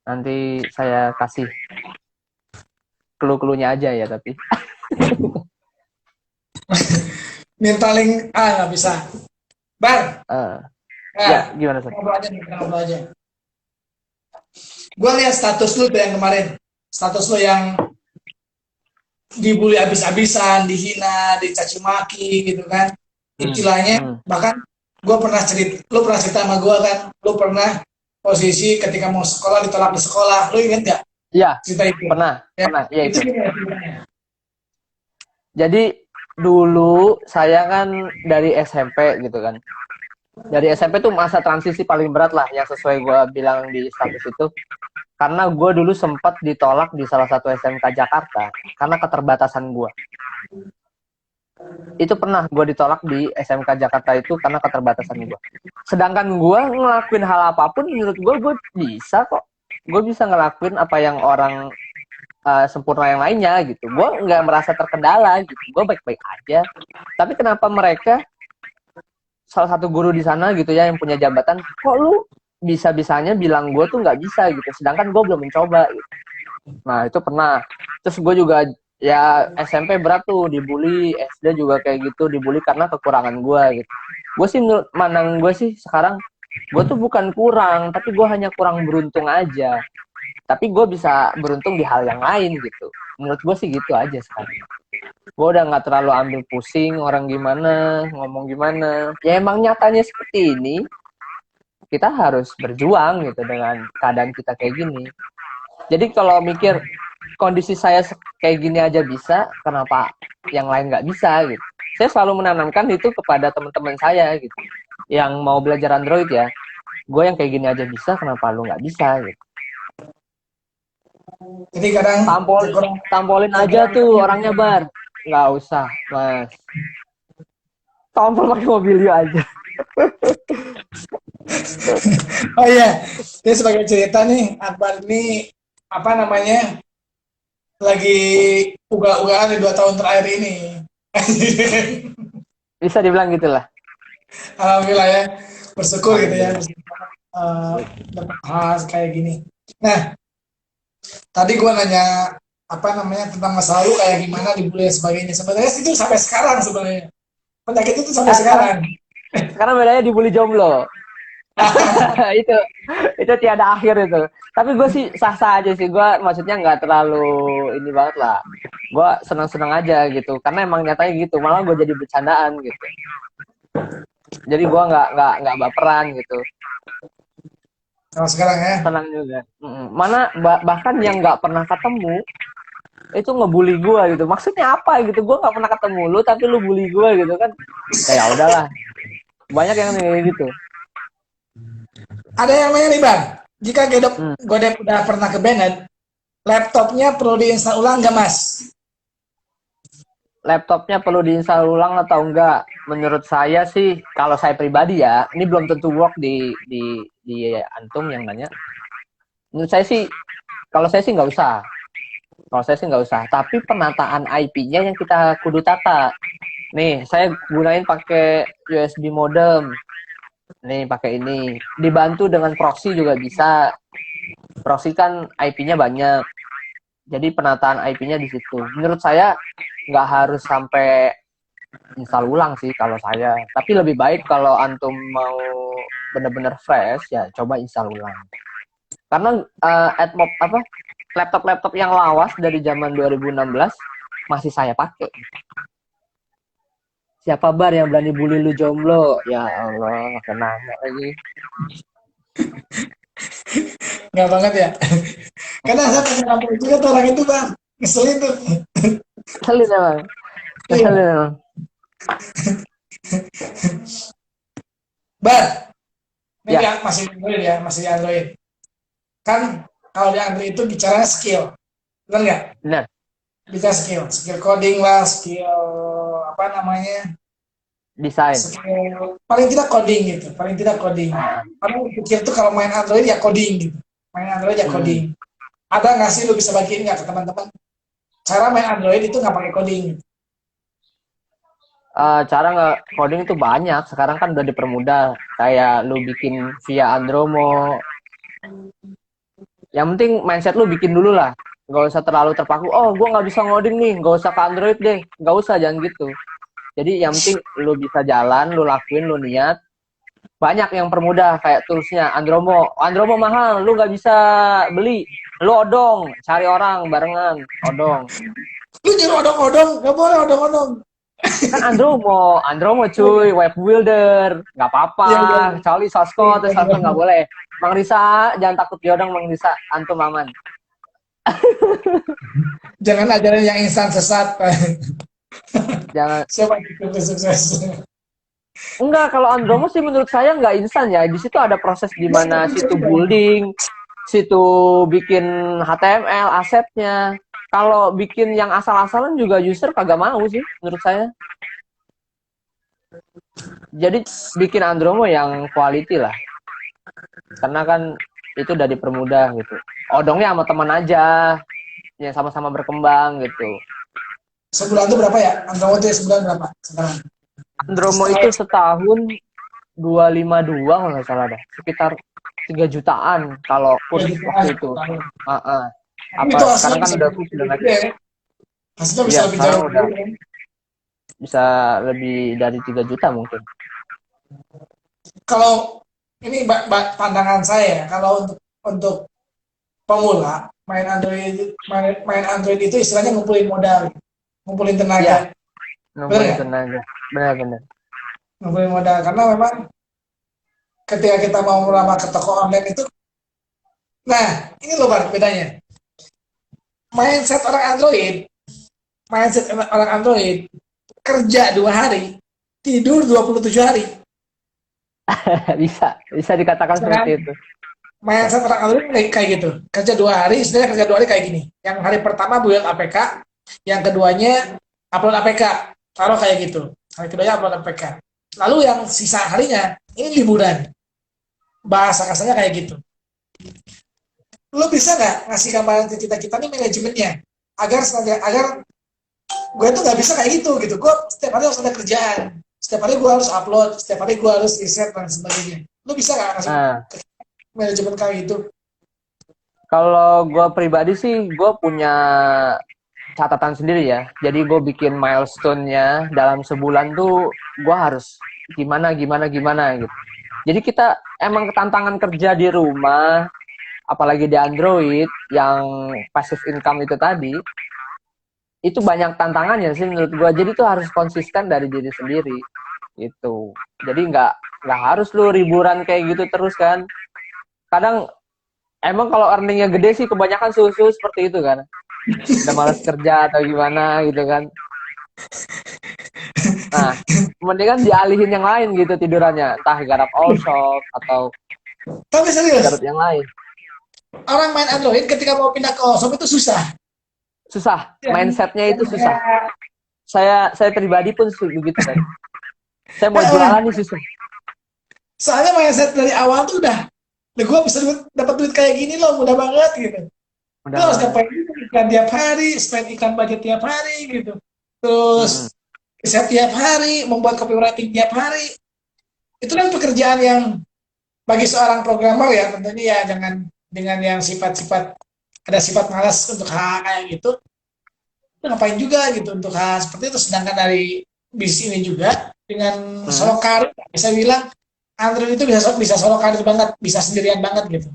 Nanti saya kasih clue-cluenya aja ya tapi. Minta link, nggak bisa. Bang, Ya, gimana sih? ngobrol aja. Gue lihat status lu tuh yang kemarin. Status lu yang dibully abis-abisan, dihina, dicaci maki gitu kan. Istilahnya, bahkan gue pernah cerita, lu pernah cerita sama gue kan, lu pernah posisi ketika mau sekolah ditolak di sekolah, lu inget nggak? Iya, Cerita itu. pernah. Ya itu. Gimana? Jadi dulu saya kan dari SMP gitu kan. Dari SMP tuh masa transisi paling berat lah yang sesuai gue bilang di status itu. Karena gue dulu sempat ditolak di salah satu SMK Jakarta karena keterbatasan gue. Itu pernah gue ditolak di SMK Jakarta itu karena keterbatasan gue. Sedangkan gue ngelakuin hal apapun menurut gue bisa kok. Gue bisa ngelakuin apa yang orang sempurna yang lainnya gitu. Gue nggak merasa terkendala gitu. Gue baik-baik aja. Tapi kenapa mereka salah satu guru di sana gitu ya yang punya jabatan, kok lu bisa-bisanya bilang gue tuh nggak bisa gitu, sedangkan gue belum mencoba gitu. Nah itu pernah. Terus gue juga ya SMP berat tuh dibully, SD juga kayak gitu dibully karena kekurangan gue gitu. Gue sih menurut mandang gue sih sekarang gue tuh bukan kurang, tapi gue hanya kurang beruntung aja. Tapi gue bisa beruntung di hal yang lain gitu. Menurut gue sih gitu aja sekarang. Gue udah nggak terlalu ambil pusing orang gimana, ngomong gimana. Ya emang nyatanya seperti ini, kita harus berjuang gitu dengan keadaan kita kayak gini. Jadi kalau mikir kondisi saya kayak gini aja bisa, kenapa yang lain nggak bisa gitu. Saya selalu menanamkan itu kepada teman-teman saya gitu. Yang mau belajar Android ya, gue yang kayak gini aja bisa, kenapa lu nggak bisa gitu. Jadi kadang kurang Tampolin aja tuh orangnya bar. Nggak usah, Mas. Tampol pakai mobilio aja. oh iya, jadi sebagai cerita nih, Akbar ini apa namanya lagi ugal-ugalan di 2 tahun terakhir ini. Bisa dibilang gitulah. Alhamdulillah ya, bersyukur gitu ya, Alhamdulillah. eh, dapat hal kayak gini. Nah, tadi gua nanya apa namanya tentang masa lalu kayak gimana dibully dan sebagainya. Sebenarnya itu sampai sekarang sebenarnya. Penyakit itu sampai Sekarang sekarang. sekarang bedanya dibully jomblo. itu itu tiada akhir itu. Tapi gue sih sah-sah aja sih. Gue maksudnya nggak terlalu ini banget lah. Gue senang-senang aja gitu. Karena emang nyatanya gitu. Malah gue jadi bercandaan gitu. Jadi gue nggak baperan gitu. Kalau sekarang ya. Tenang juga. Mana bahkan yang nggak pernah ketemu itu ngebully gue gitu. Maksudnya apa gitu? Gue nggak pernah ketemu lu tapi lu bully gue gitu kan? Ya udahlah. Banyak yang kayak gitu. Ada yang nanya nih bang, jika Hmm. Godep udah pernah ke Bennett, laptopnya perlu diinstal ulang nggak mas? Laptopnya perlu diinstal ulang atau enggak? Menurut saya sih, kalau saya pribadi ya, ini belum tentu work di antum yang nanya. Menurut saya sih, kalau saya sih nggak usah. Kalau saya sih nggak usah. Tapi penataan IP-nya yang kita kudu tata. Nih, saya gunain pakai USB modem. Nih, pakai ini. Dibantu dengan proxy juga bisa. Proxy kan IP-nya banyak. Jadi penataan IP-nya di situ. Menurut saya nggak harus sampai install ulang sih kalau saya. Tapi lebih baik kalau antum mau bener-bener fresh ya coba install ulang. Karena AdMob apa laptop-laptop yang lawas dari zaman 2016 masih saya pakai. Siapa bar yang berani bully lu jomblo? Ya Allah, makin nanya lagi. Nggak banget ya. Karena saya pernah ngomong juga tuh orang itu bang, ngeselin tuh. Ngeselin emang. Ngeselin Iya. emang. Bar, ini Ya, dia masih Android ya, masih di Android. Kan kalau di Android itu bicara skill, benar nggak? benar. Bicara skill coding lah, skill apa namanya, Desain. skill paling tidak coding gitu, paling tidak coding. Karena pikir tuh kalau main Android ya coding gitu, main Android ya Hmm. coding. Ada nggak sih lu bisa bagiin nggak ke teman-teman? Cara main Android itu nggak pakai coding. Gitu. Cara nggak coding itu banyak. Sekarang kan udah dipermudah. Kayak lu bikin via Andromo. Yang penting mindset lu bikin dulu lah. Nggak usah terlalu terpaku. Oh, gue nggak bisa ngoding nih. Nggak usah ke Android deh. Nggak usah, jangan gitu. Jadi yang penting lu bisa jalan, lu lakuin, lu niat. Banyak yang permudah kayak toolsnya Andromo. Andromo mahal, lu nggak bisa beli. Lu odong, cari orang barengan, odong. Lu nyuruh odong-odong, nggak boleh odong-odong. Kan Andromo cuy, web builder, nggak apa-apa. Iya, iya, Kecuali source iya, code, terus iya. nggak boleh. Mang Risa, jangan takut diodong Mang Risa, antum aman. Jangan ajarin yang instan sesat. Jangan. Siapa yang sukses? Enggak, kalau Andromo sih menurut saya nggak instan ya. Di situ ada proses di mana situ building, situ bikin HTML, asetnya. Kalau bikin yang asal-asalan juga user kagak mau sih menurut saya. Jadi bikin Andromo yang quality lah. Karena kan itu udah dipermudah gitu. Odongnya sama teman aja, yang sama-sama berkembang gitu. Sebulan tuh berapa ya? Andromo tuh ya sebulan berapa sekarang? Andromo Setelah itu setahun 252 kalau nggak salah dah. Sekitar 3 jutaan kalau kurs jutaan waktu itu. setahun. Apa Itu hasilnya sekarang kan bisa udah lebih udah naik. gede ya. Hasilnya bisa Iya, lebih sekarang jauh udah gede kan. bisa lebih dari 3 juta mungkin. Kalau ini pandangan saya, kalau untuk pemula main Android itu istilahnya ngumpulin modal, ngumpulin Iya, tenaga, benar ngumpulin nggak? tenaga. Benar-benar. Ngumpulin modal karena memang ketika kita mau melamar ke toko online itu, nah ini loh Bang, bedanya. Mindset orang Android, mindset orang Android kerja 2 hari, tidur 27 hari. Bisa dikatakan Bisa kan? seperti itu. mindset orang Android kayak gitu. Kerja 2 hari, sebenarnya kerja 2 hari kayak gini. Yang hari pertama build APK, yang keduanya upload APK. Taruh kayak gitu. Hari keduanya upload APK. Lalu yang sisa harinya, ini liburan. Bahasa kasarnya kayak gitu. Lo bisa nggak ngasih gambaran ke kita nih manajemennya? Agar gue tuh nggak bisa kayak gitu. Gue setiap hari harus ada kerjaan. Setiap hari gue harus upload. Setiap hari gue harus riset dan sebagainya. Lo bisa nggak ngasih Nah, manajemen kayak gitu? kalau gue pribadi sih, gue punya catatan sendiri ya. Jadi gue bikin milestone-nya dalam sebulan tuh gue harus gimana gitu. Jadi kita emang tantangan kerja di rumah, apalagi di Android yang passive income itu tadi, itu banyak tantangannya sih menurut gue. Jadi tuh harus konsisten dari diri sendiri gitu. Jadi nggak harus lu riburan kayak gitu terus kan. Kadang emang kalau earningnya gede sih kebanyakan susu seperti itu kan. Udah malas kerja atau gimana gitu kan. Nah, mendingan dialihin yang lain gitu tidurannya. Entah garap all shop atau Tapi serius, garap yang lain. orang main Android ketika mau pindah ke Osom itu susah. Susah. Ya, Mindsetnya itu susah. ya, Saya pribadi pun begitu kan. Saya mau jualan nih susah. soalnya mindset dari awal tuh udah gue bisa dapat duit kayak gini loh, mudah banget gitu. Udah Lo harus banget. dapat iklan tiap hari, spend iklan budget tiap hari gitu. Terus riset tiap hari, membuat copywriting tiap hari. Itu kan pekerjaan yang bagi seorang programmer ya tentunya ya dengan yang sifat-sifat ada sifat malas untuk hal kayak gitu. Itu ngapain juga gitu untuk hal seperti itu. Sedangkan dari bisnis ini juga dengan solo karir bisa bilang Android itu bisa solo karir banget, bisa sendirian banget gitu.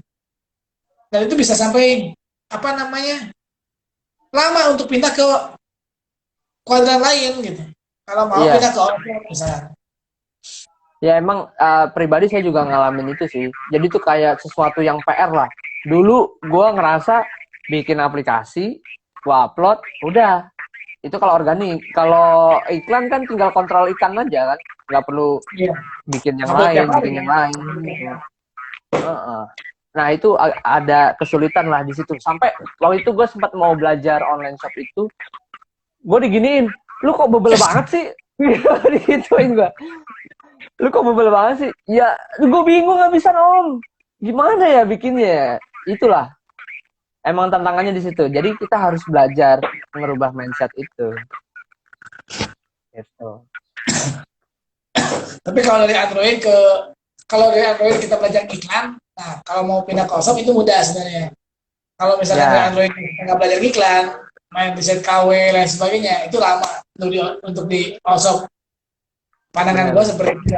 Dan itu bisa sampai apa namanya lama untuk pindah ke kuadran lain gitu. Kalau mau Iya. pindah ke offline misalnya. Ya emang pribadi saya juga ngalamin itu sih. Jadi tuh kayak sesuatu yang PR lah. Dulu gue ngerasa bikin aplikasi, gue upload, udah. Itu kalau organik. Kalau iklan kan tinggal kontrol ikan aja kan. Nggak perlu Iya. bikin yang Upload tiap lain, hari bikin ya. yang lain. Heeh. Nah itu ada kesulitan lah di situ. Sampai waktu itu gue sempat mau belajar online shop itu, gue diginiin, lu kok bebel banget sih? Digituin gue. Lu kok bebel banget sih? Ya, gue bingung gak bisa om. Gimana ya bikinnya? Itulah. Emang tantangannya di situ. Jadi kita harus belajar merubah mindset itu. Gitu. Tapi kalau dari Android kita belajar iklan, nah kalau mau pindah ke Osom itu mudah sebenarnya. Kalau misalkan dari Ya, Android kita nggak belajar iklan, main riset KW lain sebagainya, itu lama untuk di Osom. Pandangan gue bener. seperti itu.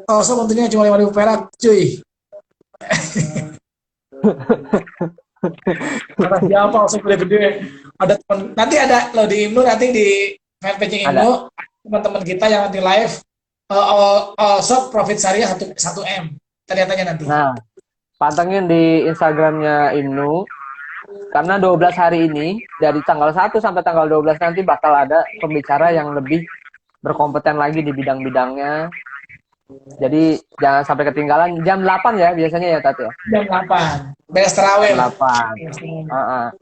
Osom untungnya cuma 5.000 perak, cuy. Kata siapa Osom gede-gede. Ada teman, nanti ada lo di Imnu, nanti di fanpage Ada. Imnu, teman-teman kita yang nanti live, Osom profit syariah 1 M. Kita lihat aja nanti. Nah, pantengin di Instagramnya Ibnu. Karena 12 hari ini, dari tanggal 1 sampai tanggal 12 nanti bakal ada pembicara yang lebih berkompeten lagi di bidang-bidangnya. Jadi jangan sampai ketinggalan. Jam 8 ya biasanya ya Tat ya? Jam 8. Beres terawih. Jam 8.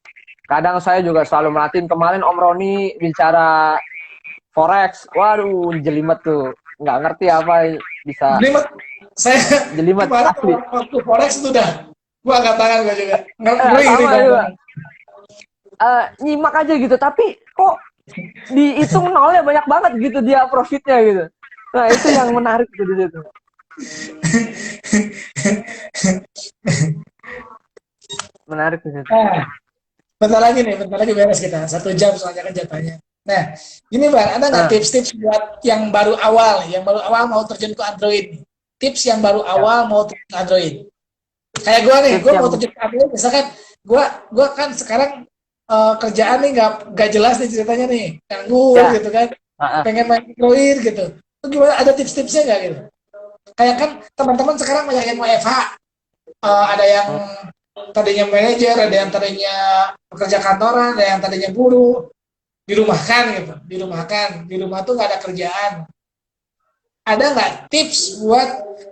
Kadang saya juga selalu merhatiin. Kemarin Om Roni bicara Forex. Waduh, jelimet tuh. Nggak ngerti apa bisa Jelimet. Saya jelimet kemarin asli. waktu Forex itu udah gua angkat tangan gua juga. Ngeri Sama juga. banget. Nyimak aja gitu. Tapi kok dihitung nolnya banyak banget gitu dia profitnya gitu. Nah itu yang menarik gitu di situ. Menarik di situ. Nah, bentar lagi beres kita. 1 jam soalnya kan jatahnya. Nah, ini Bang, ada nggak tips-tips buat yang baru awal mau terjun ke Android? Tips yang baru awal mau terjun ke Android. Kayak gue nih, gue mau terjun ke Android, misalkan gue kan sekarang kerjaan nih nggak jelas nih ceritanya nih, nganggur gitu kan, pengen main Android gitu. Itu gimana? Ada tips-tipsnya nggak gitu? Kayak kan teman-teman sekarang banyak yang WFH, ada yang tadinya manajer, ada yang tadinya pekerja kantoran, ada yang tadinya buruh, dirumahkan gitu, di rumah tuh nggak ada kerjaan. Ada nggak tips buat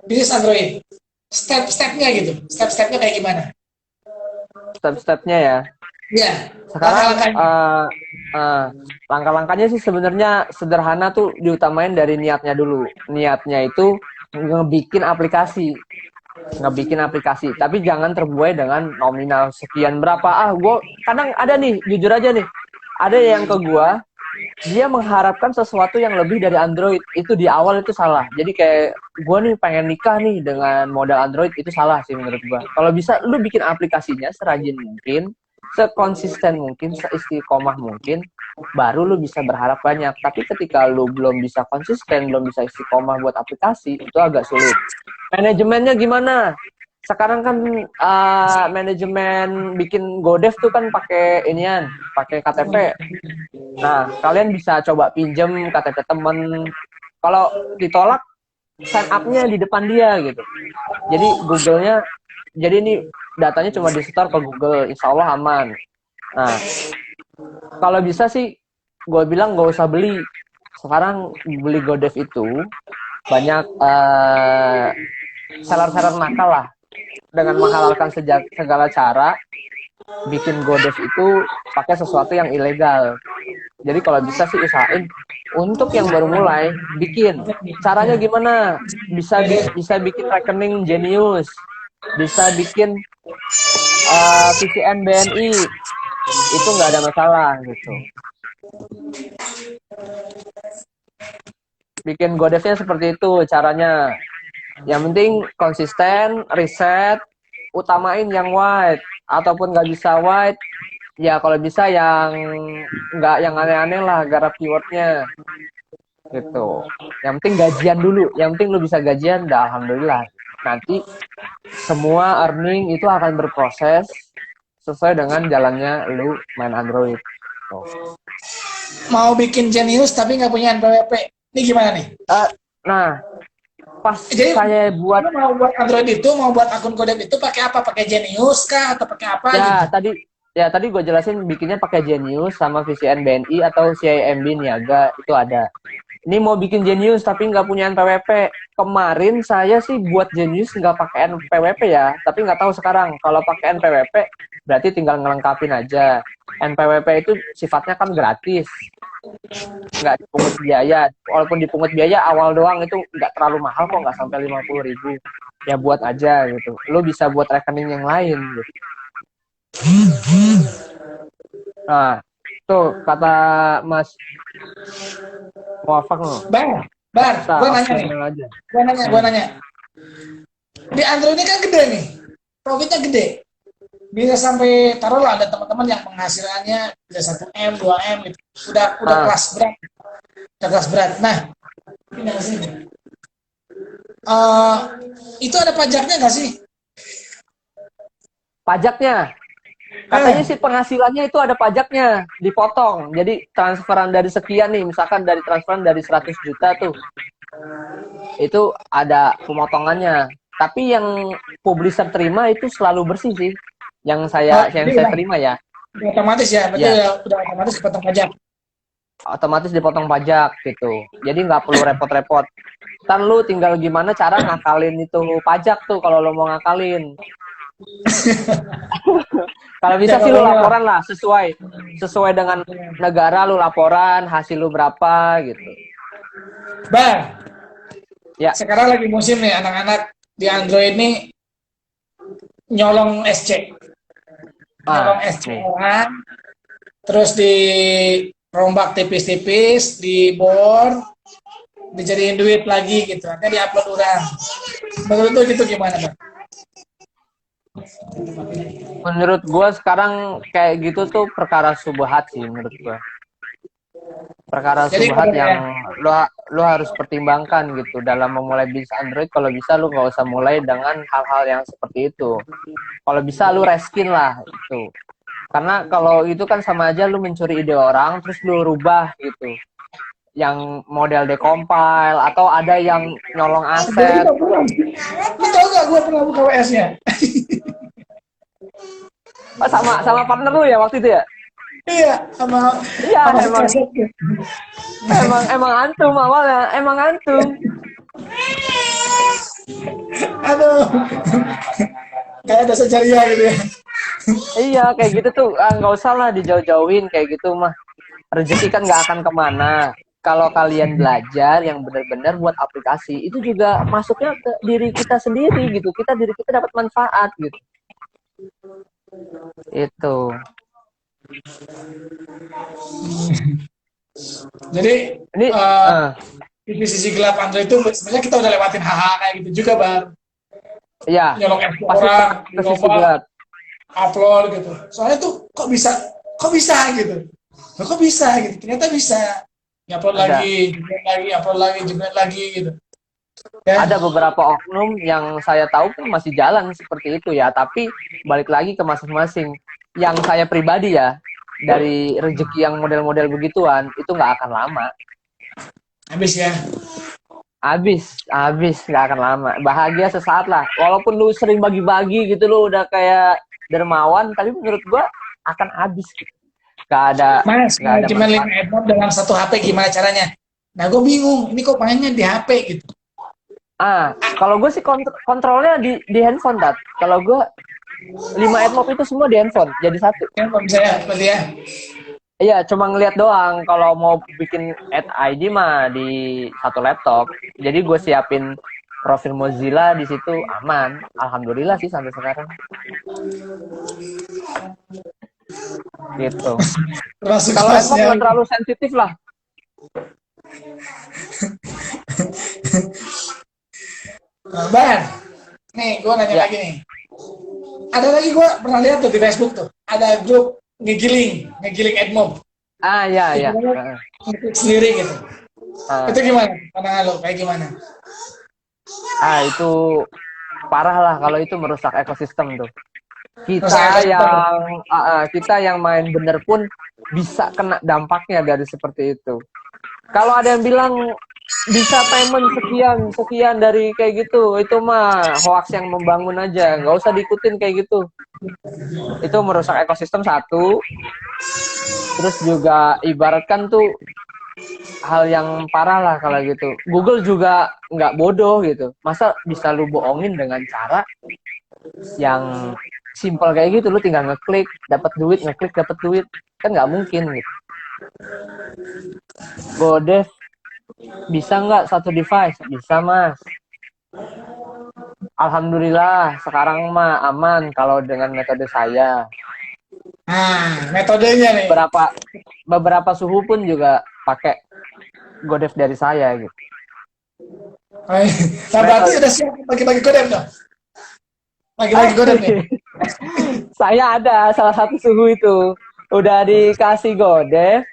bisnis Android? step-stepnya gitu. Step-stepnya kayak gimana? Step-stepnya ya. Iya, Sekarang langkah-langkahnya. langkah-langkahnya sih sebenarnya sederhana tuh, diutamain dari niatnya dulu. Niatnya itu ngebikin aplikasi, tapi jangan terbuai dengan nominal sekian berapa. Gue kadang ada nih, jujur aja nih, ada yang ke gue, dia mengharapkan sesuatu yang lebih dari Android. Itu di awal itu salah. Jadi kayak gue nih pengen nikah nih dengan modal Android, itu salah sih menurut gue. Kalau bisa lu bikin aplikasinya serajin mungkin, sekonsisten mungkin, seistiqomah mungkin, baru lu bisa berharap banyak. Tapi ketika lu belum bisa konsisten, belum bisa istiqomah buat aplikasi, itu agak sulit. Manajemennya gimana? Sekarang kan manajemen bikin GoDev tuh kan pakai inian, pakai KTP. Nah, kalian bisa coba pinjem KTP temen. Kalau ditolak, sign up-nya di depan dia gitu. Jadi Google-nya, jadi ini datanya cuma di-store ke Google, insya Allah aman. Nah, kalau bisa sih, gue bilang gak usah beli. Sekarang beli GoDev itu banyak seller-seller nakal lah, dengan menghalalkan segala cara bikin GoDev itu pakai sesuatu yang ilegal. Jadi kalau bisa sih usahain untuk yang baru mulai bikin. Caranya gimana? Bisa bikin rekening Genius, bisa bikin VPN BNI, itu nggak ada masalah gitu. Bikin GoDev-nya seperti itu caranya. Yang penting konsisten, riset, utamain yang white, ataupun nggak bisa white, ya kalau bisa yang nggak yang aneh-aneh lah, garap keywordnya gitu. Yang penting gajian dulu, yang penting lu bisa gajian, dah alhamdulillah. Nanti semua earning itu akan berproses sesuai dengan jalannya lu main Android. Mau bikin Genius tapi nggak punya NPWP. Ini gimana nih? Nah, pas Jadi saya buat, lu mau buat Android itu, mau buat akun GoDev itu pakai apa? Pakai Genius kah atau pakai apa gitu? tadi gue jelasin bikinnya pakai Genius sama VCN BNI atau CIMB Niaga, itu ada. Ini mau bikin Genius tapi nggak punya NPWP. Kemarin saya sih buat Genius nggak pakai NPWP ya, tapi nggak tahu sekarang. Kalau pakai NPWP berarti tinggal ngelengkapin aja. NPWP itu sifatnya kan gratis, nggak dipungut biaya. Walaupun dipungut biaya awal doang, itu nggak terlalu mahal kok, nggak sampai 50.000. Ya buat aja gitu. Lo bisa buat rekening yang lain gitu. Nah, tuh kata Mas Muafak loh. Bar, gue nanya nih. Aja. Gue nanya. Di Android ini kan gede nih, profitnya gede. Bisa sampai, taruhlah ada teman-teman yang penghasilannya bisa 1 M, 2 M gitu. Udah kelas berat. Udah kelas berat. Nah, itu ada pajaknya nggak sih? Pajaknya? Katanya sih penghasilannya itu ada pajaknya, dipotong. Jadi transferan dari sekian nih, misalkan dari transferan dari 100 juta tuh, itu ada pemotongannya. Tapi yang publisher terima itu selalu bersih sih. Yang saya terima ya. Otomatis ya, berarti ya. Udah otomatis dipotong pajak. Otomatis dipotong pajak gitu. Jadi nggak perlu repot-repot. Kan lu tinggal gimana cara ngakalin itu pajak tuh kalau lo mau ngakalin. Kalau bisa sih lu laporan lah, sesuai dengan negara, lu laporan hasil lu berapa gitu. Bang, ya, sekarang lagi musim nih anak-anak di Android nih nyolong SC. Nyolong SC orang, terus dirombak tipis-tipis, dibor, dijadiin duit lagi gitu. Nanti diupload orang. Menurut lu gitu gimana, Bang? Menurut gue sekarang kayak gitu tuh perkara subhat sih menurut gue. Perkara subhat yang lo harus pertimbangkan gitu dalam memulai bisnis Android. Kalau bisa lu nggak usah mulai dengan hal-hal yang seperti itu. Kalau bisa lu reskin lah itu. Karena kalau itu kan sama aja lu mencuri ide orang terus lu rubah gitu. Yang model decompile atau ada yang nyolong aset. Lu tau gak gue pernah buka WS-nya? sama partner lu ya waktu itu ya? Iya, sama emang antum awalnya, emang antum. Aduh, Kayak ada sejaria gitu ya. Iya, kayak gitu tuh nggak usah lah dijauh-jauhin kayak gitu mah. Rezeki kan nggak akan kemana. Kalau kalian belajar yang benar-benar buat aplikasi, itu juga masuknya ke diri kita sendiri gitu. Diri kita dapat manfaat gitu. Itu. Jadi Ini, eh, di sisi gelap Android itu sebenarnya kita udah lewatin hal-hal kayak gitu juga, Bang. ya Nyolong FB pasti orang, ke sisi nyoba gelap. upload gitu. Soalnya tuh kok bisa gitu. Loh, kok bisa gitu. Ternyata bisa. Upload Ada. lagi, jumlah lagi, upload lagi, jumlah lagi gitu. Ya. Ada beberapa oknum yang saya tahu pun masih jalan seperti itu ya, tapi balik lagi ke masing-masing. Yang saya pribadi ya, dari rezeki yang model-model begituan, itu nggak akan lama. Habis ya. Habis nggak akan lama. Bahagia sesaat lah. Walaupun lu sering bagi-bagi gitu, lu udah kayak dermawan, tapi menurut gua akan habis. Mas, Nggak ada cuma 5 manfaat. AdMob dalam satu HP gimana caranya? Nah, gue bingung. Ini kok mainnya di HP gitu. Kalau gue sih kontrolnya di handphone, Tat. Kalau gue 5 AdMob itu semua di handphone, jadi satu. Kan kalau bisa ya, berarti ya. Iya, cuma ngeliat doang. Kalau mau bikin ad ID mah di satu laptop. Jadi gue siapin profil Mozilla di situ aman. Alhamdulillah sih sampai sekarang. Gitu. Termasuk Kalau AdMob hostnya. nggak terlalu sensitif lah. Nah, Ban, nih gue nanya Ya. lagi nih. Ada lagi gue pernah lihat tuh di Facebook tuh. Ada grup ngegiling AdMob. Ya. Ngetik sendiri gitu. Itu gimana? Pandangan lo kayak gimana? Itu parah lah kalau itu merusak ekosistem tuh. Kita yang main bener pun bisa kena dampaknya dari seperti itu. Kalau ada yang bilang bisa payment sekian dari kayak gitu, itu mah hoax yang membangun aja, nggak usah diikutin kayak gitu. Itu merusak ekosistem satu, terus juga ibaratkan tuh hal yang parah lah kalau gitu. Google juga nggak bodoh gitu, masa bisa lu bohongin dengan cara yang simple kayak gitu, lu tinggal ngeklik dapat duit, ngeklik dapat duit, kan nggak mungkin gitu. Godev bisa nggak satu device? Bisa, Mas. Alhamdulillah sekarang mah aman kalau dengan metode saya. Nah, metodenya nih. Beberapa suhu pun juga pakai Godev dari saya gitu. Nah, berarti udah siap bagi-bagi Godem dong. Bagi-bagi Godem nih. Saya ada salah satu suhu itu udah dikasih Godev.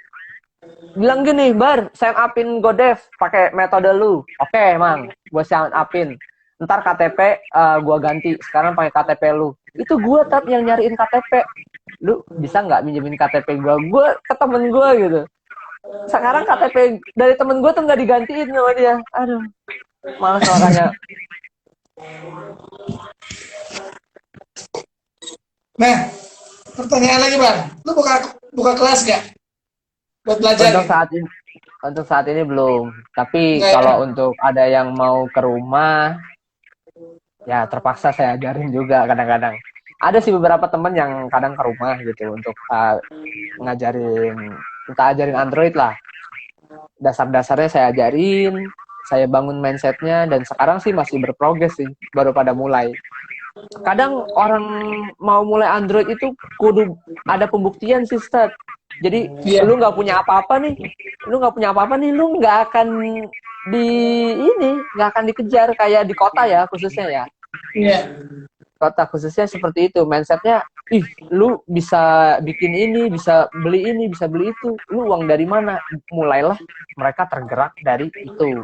Bilang gini, Bar, sign upin Godev pakai metode lu. Oke, Mang, gue sign upin. Ntar KTP gue ganti, sekarang pakai KTP lu. Itu gue yang nyariin KTP. Lu bisa nggak minjemin KTP gue? Gue ke temen gue gitu. Sekarang KTP dari temen gue tuh nggak digantiin sama dia. Aduh, malas makanya. Nah, pertanyaan lagi, Bang. Lu buka kelas nggak? Buat belajar Untuk saat ini belum. Tapi nggak, kalau ya? untuk ada yang mau ke rumah, ya terpaksa saya ajarin juga kadang-kadang. Ada sih beberapa temen yang kadang ke rumah gitu untuk ajarin Android lah. Dasar-dasarnya saya ajarin, saya bangun mindsetnya, dan sekarang sih masih berprogres sih, baru pada mulai. Kadang orang mau mulai Android itu kudu ada pembuktian sih, Stad. Jadi lu nggak punya apa-apa nih, lu nggak akan nggak akan dikejar kayak di kota ya khususnya ya. Iya. Kota khususnya seperti itu, mindsetnya, lu bisa bikin ini, bisa beli itu, lu uang dari mana? Mulailah mereka tergerak dari itu.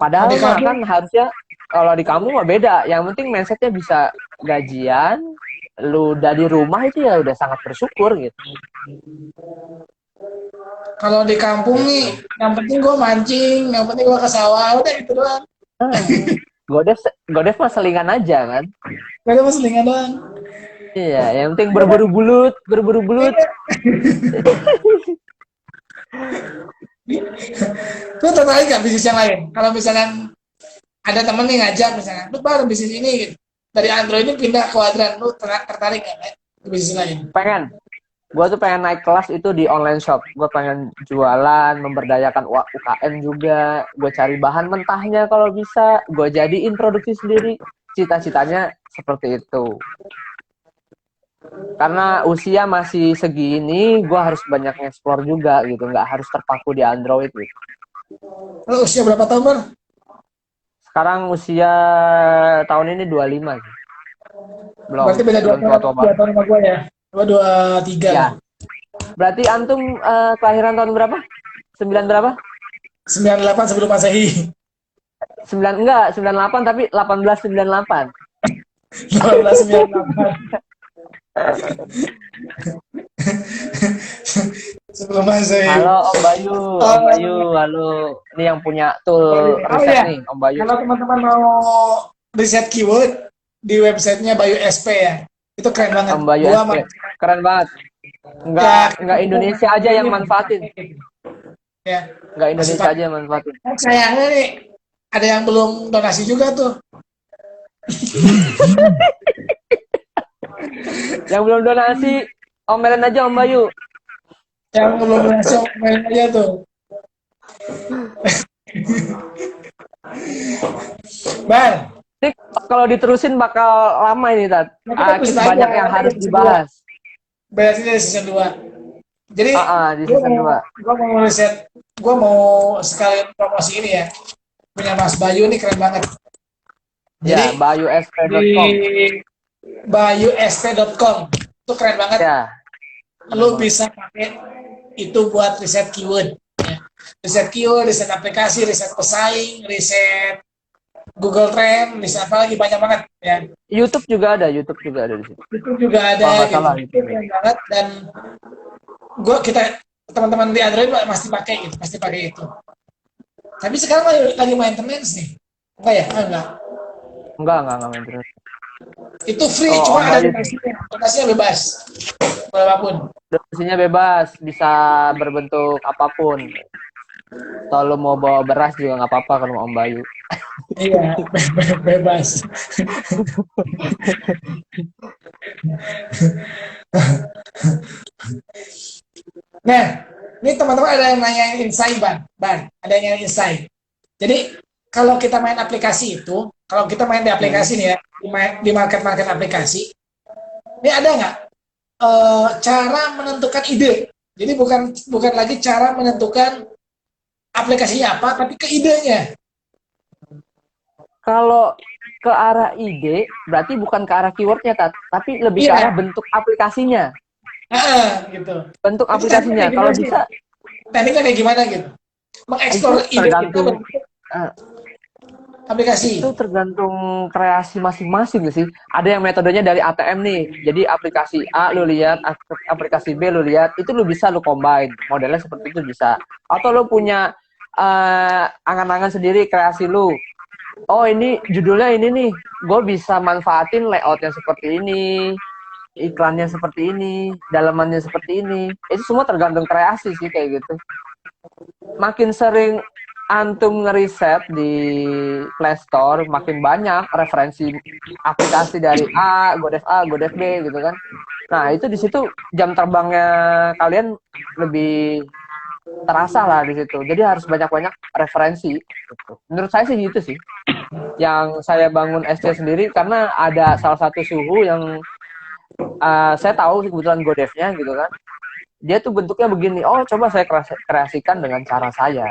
Padahal mah kan harusnya kalau di kamu mah beda, yang penting mindsetnya bisa gajian, lu dari rumah itu ya udah sangat bersyukur gitu. Kalau di kampung nih, yang penting gue mancing, yang penting gue ke sawah, udah gitu doang. Godev mah selingan aja kan. Gak ada selingan doang. Iya, yang penting berburu bulut. Lu tertarik gak bisnis yang lain? Kalau misalkan ada temen nih ngajak misalnya, lu baru bisnis ini gitu. Dari Android ini pindah ke Quadrant, lu tertarik nggak ke bisnis lain? Pengen. Gue tuh pengen naik kelas itu di online shop. Gue pengen jualan, memberdayakan UKM juga. Gue cari bahan mentahnya kalau bisa. Gue jadiin produksi sendiri. Cita-citanya seperti itu. Karena usia masih segini, gue harus banyak explore juga gitu. Nggak harus terpaku di Android gitu. Lu usia berapa tahun, Bar? Sekarang usia tahun ini 25 sih. Berarti beda Belum tua-tua dua banget. tahun sama gue ya. Gue 23 Ya. lah. Berarti antum kelahiran tahun berapa? 9 berapa? 98 sebelum Masehi. 9 enggak, 98 tapi 1898. 1898. Sebelum Masehi. Halo Om Bayu, Om Bayu, halo. Ini yang punya tool riset ya, nih, Om Bayu. kalau teman-teman mau riset keyword di websitenya Bayu SP ya, itu keren banget. Om Bayu SP. Keren banget. Enggak Indonesia aja yang manfaatin. Ya, Enggak Indonesia aja yang manfaatin. sayangnya nih, ada yang belum donasi juga tuh. Yang belum donasi, omelin aja Om Bayu. Yang belum donasi, main aja tuh. Bang, Ini kalau diterusin bakal lama ini, Tat. Banyak yang harus dibahas. Berarti dari season 2. Jadi, di season 2. Gue mau riset, gue mau sekalian promosi ini ya. Punya Mas Bayu nih keren banget. Jadi, ya, bayusp.com. bayusp.com. Itu keren banget. Ya. Lu bisa pakai itu buat riset keyword. Ya. Riset keyword, riset aplikasi, riset pesaing, riset Google Trend, riset apa lagi, banyak banget ya. YouTube juga ada di situ. YouTube juga ada. Gitu. Keren banget, dan kita teman-teman di Android pasti pakai gitu, pasti pakai itu. Tapi sekarang lagi maintenance nih. Enggak ya? Enggak maintenance. Itu free, cuma ada donasinya bebas. Berapapun. Donasinya bebas, bisa berbentuk apapun. Kalau mau bawa beras juga nggak apa-apa kalau mau Om Bayu. Iya, bebas. Nah, ini teman-teman ada yang nanya insight, Ban. Ada yang nanya insight. Jadi, kalau kita main aplikasi itu, kalau kita main di aplikasi nih ya, di market aplikasi, ini ada nggak cara menentukan ide? Jadi bukan lagi cara menentukan aplikasinya apa, tapi ke idenya. Kalau ke arah ide, berarti bukan ke arah keywordnya, tapi lebih ke arah bentuk aplikasinya. Gitu. Bentuk aplikasinya. Kalau bisa, tekniknya kayak gimana gitu? Mengeksplor ide tergantung aplikasi. Itu tergantung kreasi masing-masing sih. Ada yang metodenya dari ATM nih. Jadi aplikasi A lu lihat, aplikasi B lu lihat, itu lu bisa lu combine. Modelnya seperti itu bisa. Atau lu punya angan-angan sendiri kreasi lu. Oh ini judulnya ini nih, gue bisa manfaatin layoutnya seperti ini, iklannya seperti ini, dalamannya seperti ini. Itu semua tergantung kreasi sih kayak gitu. Makin sering antum ngeriset di Play Store, makin banyak referensi aplikasi dari Godev B gitu kan. Nah itu di situ jam terbangnya kalian lebih terasa lah di situ. Jadi harus banyak-banyak referensi. Menurut saya sih gitu sih. Yang saya bangun SC sendiri karena ada salah satu suhu yang saya tahu kebetulan Godevnya gitu kan. Dia tuh bentuknya begini. Oh coba saya kreasikan dengan cara saya.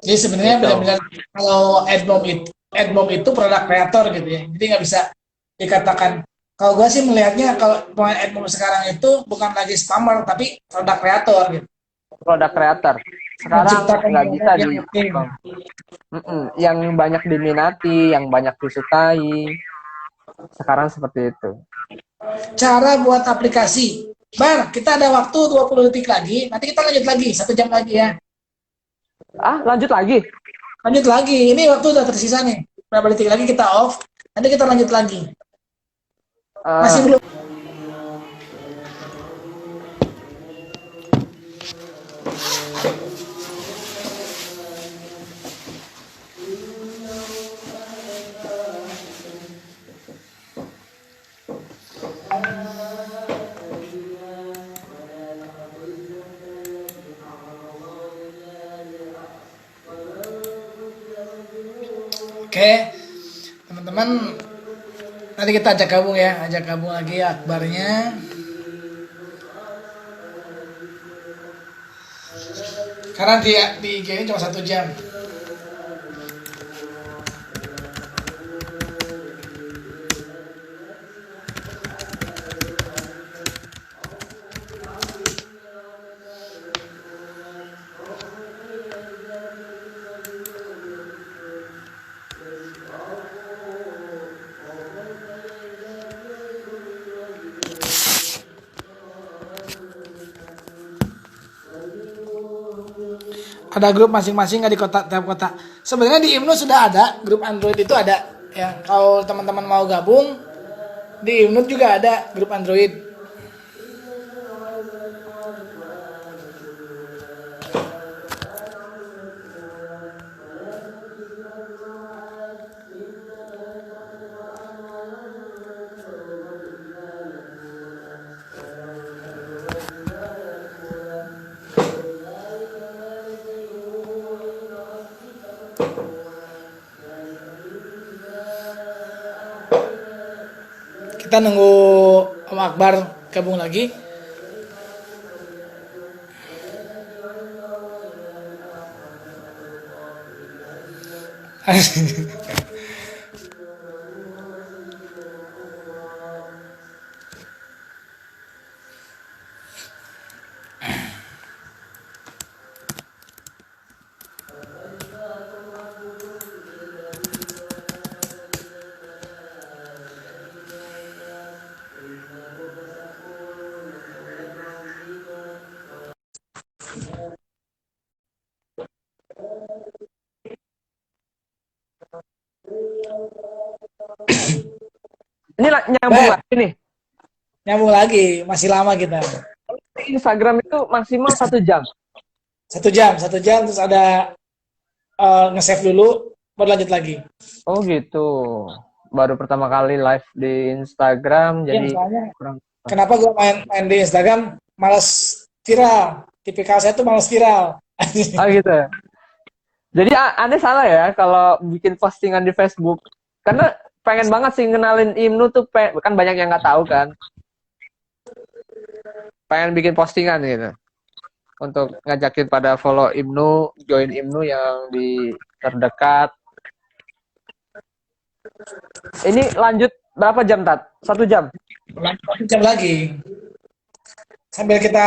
Jadi sebenarnya benar-benar kalau AdMob itu produk kreator gitu ya. Jadi nggak bisa dikatakan. Kalau gue sih melihatnya kalau pemain AdMob sekarang itu bukan lagi spammer tapi produk kreator gitu. Produk kreator. Sekarang nggak bisa yang banyak diminati, yang banyak disukai. Sekarang seperti itu. Cara buat aplikasi. Bar, kita ada waktu 20 detik lagi. Nanti kita lanjut lagi 1 jam lagi ya. Lanjut lagi? Lanjut lagi. Ini waktu udah tersisa nih. Berapa detik lagi kita off. Nanti kita lanjut lagi. Masih belum. Oke, teman-teman, nanti kita ajak gabung ya, ajak gabung lagi Akbarnya. Karena di IG ini cuma 1 jam. Ada grup masing-masing nggak di kota tiap kota. Sebenarnya di IMNU sudah ada grup Android itu ada. Ya, kalau teman-teman mau gabung di IMNU juga ada grup Android. Kita nunggu Om Akbar gabung lagi. Ini nyambung Bah, lagi nih. nyambung lagi, masih lama kita. Instagram itu maksimal 1 jam. 1 jam, 1 jam terus ada nge-save dulu, baru lanjut lagi. Oh gitu. Baru pertama kali live di Instagram, Iya, jadi soalnya kurang. kenapa gue main di Instagram malas viral. Tipikal saya tuh malas viral. Ah gitu. Jadi aneh salah ya kalau bikin postingan di Facebook. Karena pengen banget sih ngenalin IMNU tuh, kan banyak yang nggak tahu kan. Pengen bikin postingan gitu. Untuk ngajakin pada follow IMNU, join IMNU yang di terdekat. Ini lanjut berapa jam, Tat? 1 jam? Lanjut 1 jam lagi. Sambil kita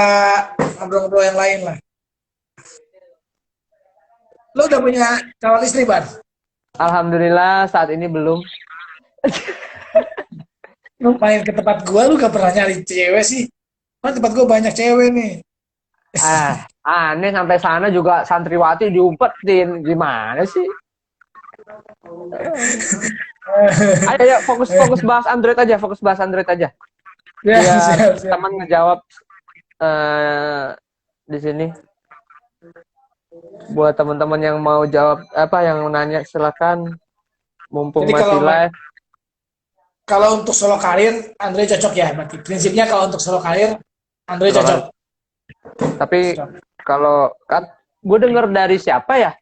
ngobrol-ngobrol yang lain lah. Lo udah punya calon istri, Bar? Alhamdulillah saat ini belum. Lu main ke tempat gua, lu gak pernah nyari cewek sih. Kan tempat gua banyak cewek nih. Aneh sampai sana juga santriwati diumpetin. Gimana sih? Ayo, ya, fokus bahas Android aja, fokus bahas Android aja. Ya, Biar siap, siap. teman ngejawab di sini. Buat teman-teman yang mau jawab yang nanya silakan. Mumpung Jadi masih live. kalau untuk solo karir, Andre cocok ya. Berarti prinsipnya kalau untuk solo karir, Andre cocok. Tapi kalau kan gue denger dari siapa ya?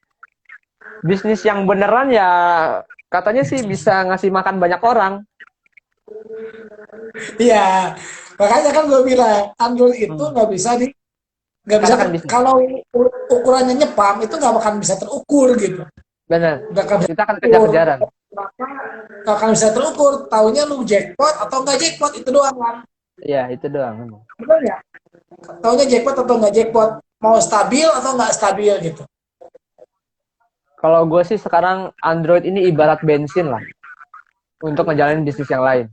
Bisnis yang beneran ya katanya sih bisa ngasih makan banyak orang. Iya, makanya kan gue bilang Android itu nggak bisa kalau ukurannya nyepam itu nggak akan bisa terukur gitu. Benar. Nggak akan bisa Kita akan terukur. kejar-kejaran. Nggak akan bisa terukur. Taunya lu jackpot atau nggak jackpot itu doang kan. Iya, itu doang. Betul ya? Taunya jackpot atau nggak jackpot. Mau stabil atau nggak stabil gitu. Kalau gue sih sekarang Android ini ibarat bensin lah untuk ngejalanin bisnis yang lain.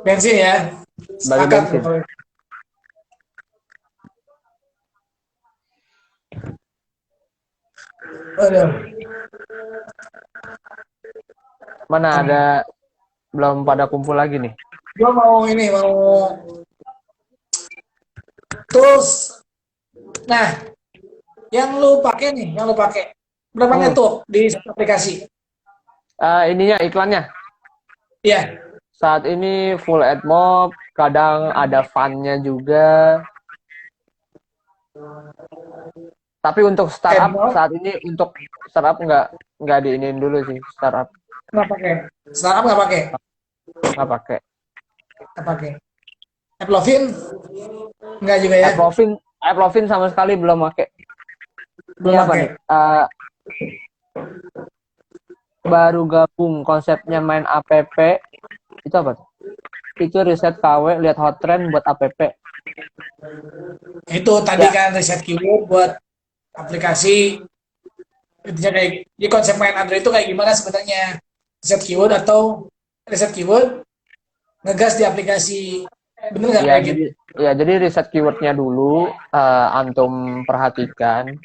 Bensin ya. Sebagai bensin. Aduh. Mana ada belum pada kumpul lagi nih. Gua mau terus nah yang lu pakai berapa network di aplikasi? Ininya iklannya. Iya. Saat ini full AdMob, kadang ada fun-nya juga. Tapi untuk startup saat ini untuk startup nggak diinin dulu sih startup, Nggak pakai. Startup nggak pakai. nggak pakai. Nggak pakai. Applovin nggak juga ya. Applovin sama sekali belum pakai. Ini Belum apa pakai. nih? Baru gabung konsepnya main app itu apa tuh? Itu riset KW lihat hot trend buat app. Itu tadi Ya, kan riset keyword buat aplikasi. Intinya kayak di konsep main Android itu kayak gimana sebenarnya? Riset keyword atau riset keyword ngegas di aplikasi. Bener nggak ya kayak gitu? jadi jadi riset keywordnya dulu, antum perhatikan.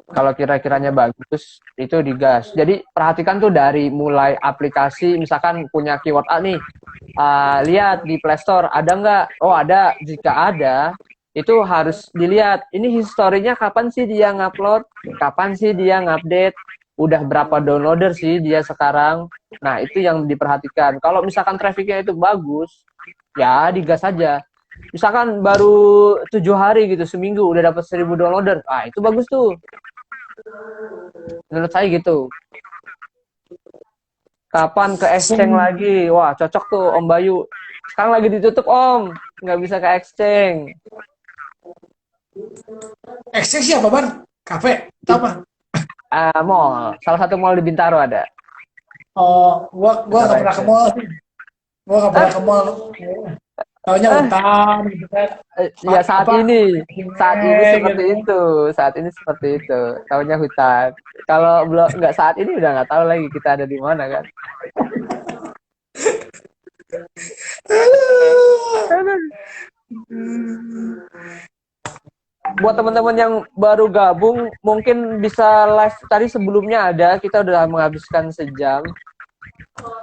Kalau kira-kiranya bagus, itu digas. Jadi perhatikan tuh dari mulai aplikasi, misalkan punya keyword A nih, lihat di Play Store ada nggak? Oh ada. Jika ada, itu harus dilihat. Ini historinya kapan sih dia ngupload? Kapan sih dia ngupdate? Udah berapa downloader sih dia sekarang? Nah itu yang diperhatikan. Kalau misalkan trafficnya itu bagus, ya digas aja. Misalkan baru 7 hari gitu, seminggu udah dapat 1.000 downloader, itu bagus tuh. Menurut saya gitu. Kapan ke exchange lagi? Wah, cocok tuh Om Bayu. Sekarang lagi ditutup Om, nggak bisa ke exchange. Exchange apa, Bar? Kafe? Atau apa? Mall, salah satu mall di Bintaro ada. Oh, gua Bintaro nggak pernah ke Exchange. mall. Gua nggak pernah Ah, ke mall. Taunya ah, utang gitu kan. ya saat Apa? ini Gitu seperti kan. itu, saat ini seperti itu. Tahunya hutan. Kalau belum nggak saat ini udah nggak tahu lagi kita ada di mana kan. Buat teman-teman yang baru gabung, mungkin bisa live tadi sebelumnya ada, kita udah menghabiskan sejam.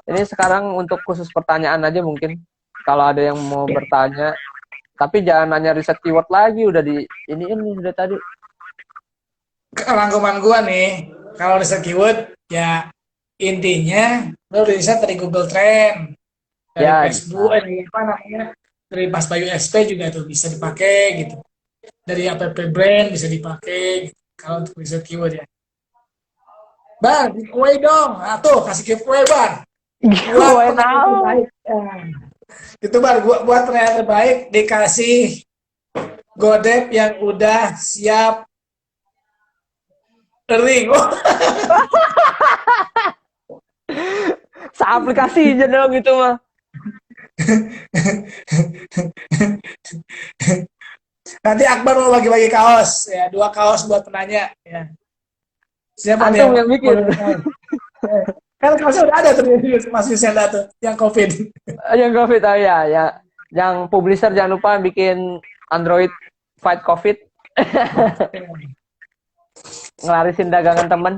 Ini sekarang untuk khusus pertanyaan aja mungkin. Kalau ada yang mau bertanya, tapi jangan nanya riset keyword lagi, udah di ini udah tadi. Rangkuman gua nih, kalau riset keyword ya intinya lo riset dari Google Trend, dari Ya, Facebook, bisa. apa namanya, dari Mas Bayu SP juga tuh bisa dipakai gitu. Dari app brand bisa dipakai gitu. Kalau untuk riset keyword ya. Bar, giveaway dong. Nah, tuh kasih giveaway, Bar. Buat Giveaway penanya now. terbaik. Itu, Bar, buat penanya terbaik dikasih Godep yang udah siap earning. Seaplikasi aja dong itu mah. Nanti Akbar mau bagi-bagi kaos ya, 2 kaos buat penanya ya. Siapa nih Antum yang yang mau bikin. bagi kaos? Kan kaosnya udah ada tuh Mas Yusenda tuh yang COVID. Yang COVID, oh ya, ya. Yang publisher jangan lupa bikin Android Fight COVID. Ngelarisin dagangan temen.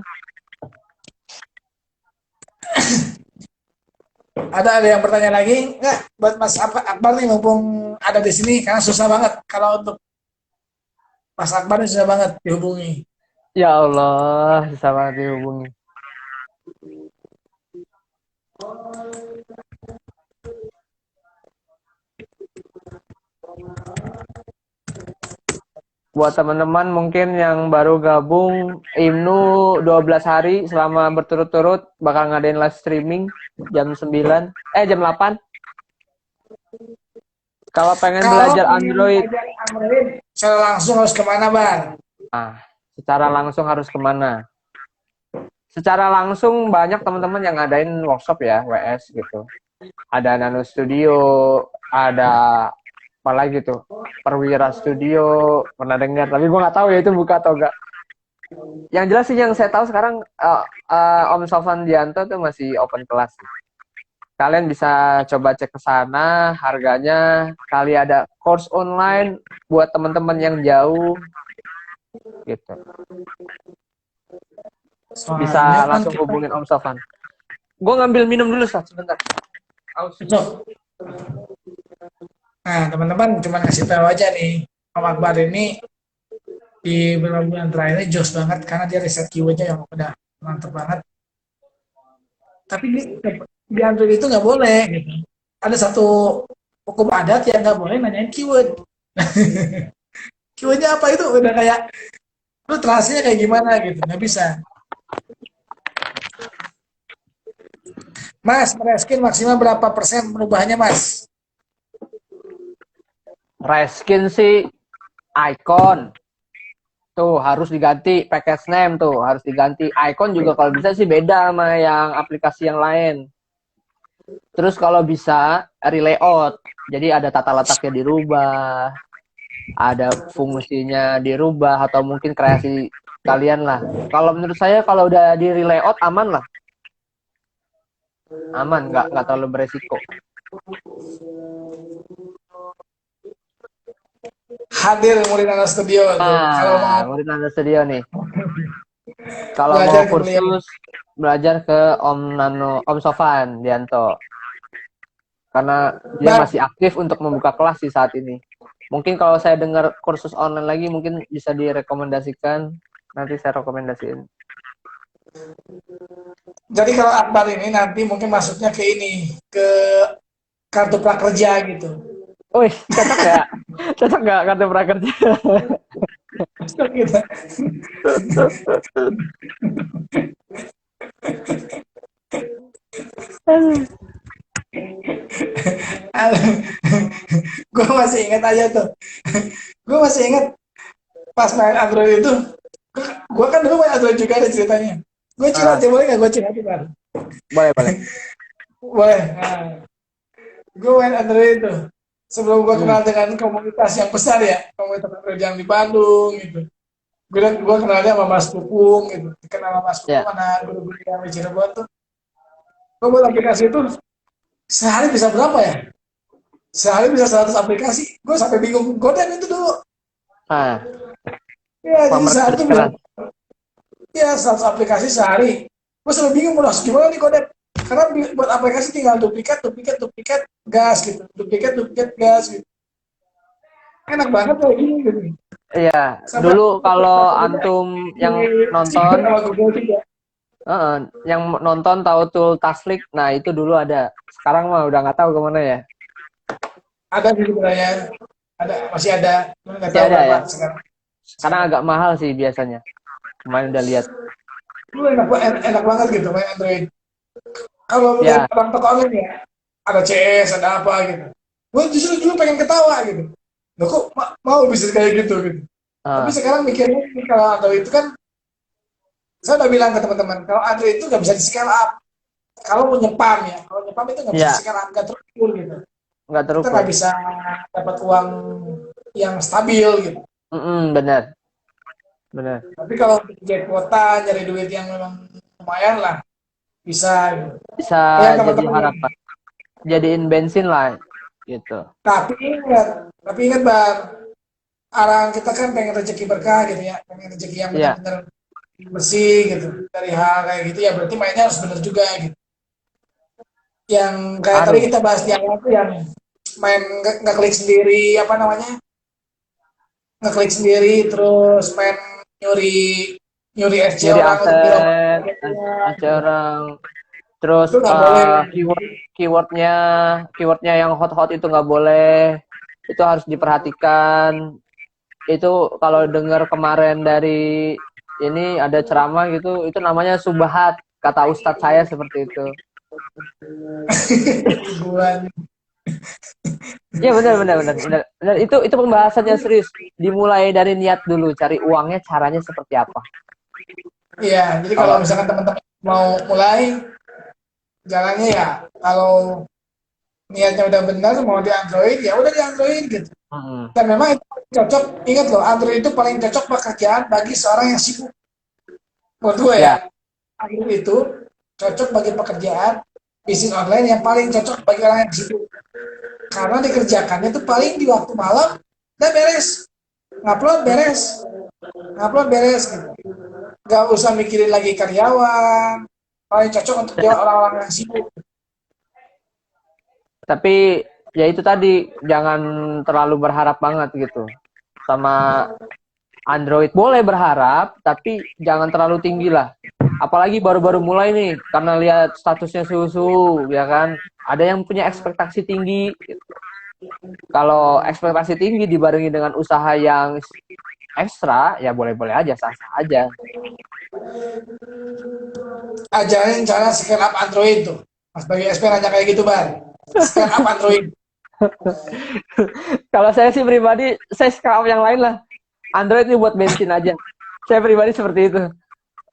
Ada yang bertanya lagi nggak buat Mas Akbar nih mumpung ada di sini karena susah banget kalau untuk Mas Akbar ini susah banget dihubungi. Ya Allah, susah banget dihubungi. Buat teman-teman mungkin yang baru gabung, Ibnu 12 hari selama berturut-turut bakal ngadain live streaming jam 9, jam 8. Kalau pengen Kalau belajar ingin Android, belajar Android, secara langsung harus kemana, Bang? secara langsung harus kemana? Secara langsung banyak teman-teman yang ngadain workshop ya, WS gitu. Ada Nano Studio, ada apa lagi tuh, Perwira Studio, pernah dengar, tapi gue nggak tahu ya itu buka atau enggak. Yang jelas sih yang saya tahu sekarang, Om Sofan Dianto tuh masih open kelas. Kalian bisa coba cek ke sana, harganya kali ada course online buat teman-teman yang jauh gitu. Soalnya Bisa kan langsung kita hubungin Om Sofan. Gue ngambil minum dulu, Sat, sebentar. Aus. besok. Nah, teman-teman cuma ngasih tahu aja nih, Om Akbar ini di beberapa bulan terakhir ini jos banget karena dia riset keywordnya yang udah mantep banget. Tapi di Android itu nggak boleh gitu. Ada satu hukum adat yang nggak boleh nanyain keyword. Keywordnya apa itu udah kayak lu translate kayak gimana gitu, nggak bisa. Mas, Reskin maksimal berapa persen merubahnya, Mas? Reskin sih icon tuh harus diganti, package name tuh harus diganti. Icon juga kalau bisa sih beda sama yang aplikasi yang lain. Terus kalau bisa relayout, jadi ada tata letaknya dirubah, ada fungsinya dirubah atau mungkin kreasi kalian lah. Kalau menurut saya kalau udah di relayout aman lah, aman nggak terlalu beresiko. Hadir murid anak studio tuh. Kalau mau Nah, murid Nando Studio nih. Kalau mau belajar ke beliau. kursus belajar ke Om Nano, Om Sofan Dianto. Karena dia Bang, masih aktif untuk membuka kelas di saat ini. Mungkin kalau saya dengar kursus online lagi mungkin bisa direkomendasikan. Nanti saya rekomendasiin. jadi kalau Akbar ini nanti mungkin masuknya ke ini, ke kartu prakerja gitu. Wih, cocok nggak? Cocok nggak kartu prakerja? Gitu. Gue masih ingat aja tuh. Gue masih ingat pas main Android itu. Gue kan dulu main Android juga ada ceritanya. Gue curhat Ah, ya, boleh nggak gue curhat kan? boleh, boleh. Boleh. Nah, gue main Android itu. Sebelum gue Hmm, kenal dengan komunitas yang besar ya, komunitas Android yang di Bandung gitu. Gue kenalnya sama Mas Pupung gitu. Kenal sama Mas Pupung, ya. anak guru-guru yang di Cirebon tuh. Gue buat aplikasi itu sehari bisa berapa ya? Sehari bisa 100 aplikasi. Gue sampai bingung. Godam itu dulu. Nah, Ya, jadi pemerintah sehari tuh bisa sekarang. ya 100 aplikasi sehari. Gue selalu bingung udah gimana nih Godam. Karena buat aplikasi tinggal duplikat, duplikat, duplikat, gas gitu. Duplikat, duplikat, gas gitu. Enak banget kayak gini gitu. Iya, Sampai dulu kalau pakai antum di yang Ciber nonton, sama Google juga. yang nonton tahu tool Taslik, nah itu dulu ada. Sekarang mah udah nggak tahu kemana ya. Ada sih sebenarnya. Ada, masih ada. Cuma nggak Masih tahu ada berapa ya. sekarang. Sekarang agak mahal sih biasanya. Kemarin udah lihat. Dulu enak banget gitu main Android. Kalau lihat Ya, orang toko online ya, ada CS, ada apa gitu. Gue justru dulu pengen ketawa gitu. Loh kok mau bisa kayak gitu gitu. Tapi eh, sekarang mikirnya kalau Android itu kan, saya udah bilang ke teman-teman, kalau Android itu nggak bisa di scale up. Kalau mau nyepam ya, kalau nyepam itu nggak bisa di ya scale up, nggak terukur gitu. nggak Kita terukur. nggak bisa dapat uang yang stabil gitu. Benar, benar. Tapi kalau jadi kuota, nyari duit yang memang lumayan lah, bisa gitu. Bisa Kayak jadi teman-teman yang harapan. Jadiin bensin lah gitu. tapi ingat bang, arahan kita kan pengen rezeki berkah gitu ya, pengen rezeki yang Iya, benar-benar bersih gitu dari hal kayak gitu ya, berarti mainnya harus benar juga gitu. Yang kayak tadi harus kita bahas di awal tuh yang main nggak klik sendiri apa namanya, ngeklik sendiri terus main nyuri nyuri FC nyuri orang untuk dirobek aset, aset orang. Terus itu nggak boleh. keywordnya keywordnya yang hot-hot itu nggak boleh. Itu harus diperhatikan. Itu kalau dengar kemarin dari ini ada ceramah gitu, itu namanya subahat. Kata ustadz saya seperti itu. Gua Iya benar benar benar benar. Benar. Itu pembahasannya serius. Dimulai dari niat dulu, cari uangnya caranya seperti apa. iya, jadi kalau Kalau misalkan teman-teman mau mulai jalannya ya, kalau niatnya udah benar mau di Android ya udah di Android gitu. mm, Dan memang itu cocok, ingat loh, Android itu paling cocok pekerjaan bagi seorang yang sibuk. Menurut gue ya, ya Android itu cocok bagi pekerjaan bisnis online yang paling cocok bagi orang yang sibuk. Karena dikerjakannya itu paling di waktu malam dan beres. Ngupload beres. Ngupload beres gitu. Gak usah mikirin lagi karyawan. Paling cocok untuk dia orang-orang yang sibuk. tapi ya itu tadi jangan terlalu berharap banget gitu sama Android. Boleh berharap tapi jangan terlalu tinggi lah, apalagi baru-baru mulai nih karena lihat statusnya susu ya kan, ada yang punya ekspektasi tinggi gitu. Kalau ekspektasi tinggi dibarengi dengan usaha yang ekstra ya boleh-boleh aja, sah-sah aja. Ajarin cara scale up Android tuh. Mas bagi SP nanya kayak gitu, Bar. Scale up Android. Kalau saya sih pribadi, saya sekarang yang lain lah. Android ini buat bensin aja. Saya pribadi seperti itu.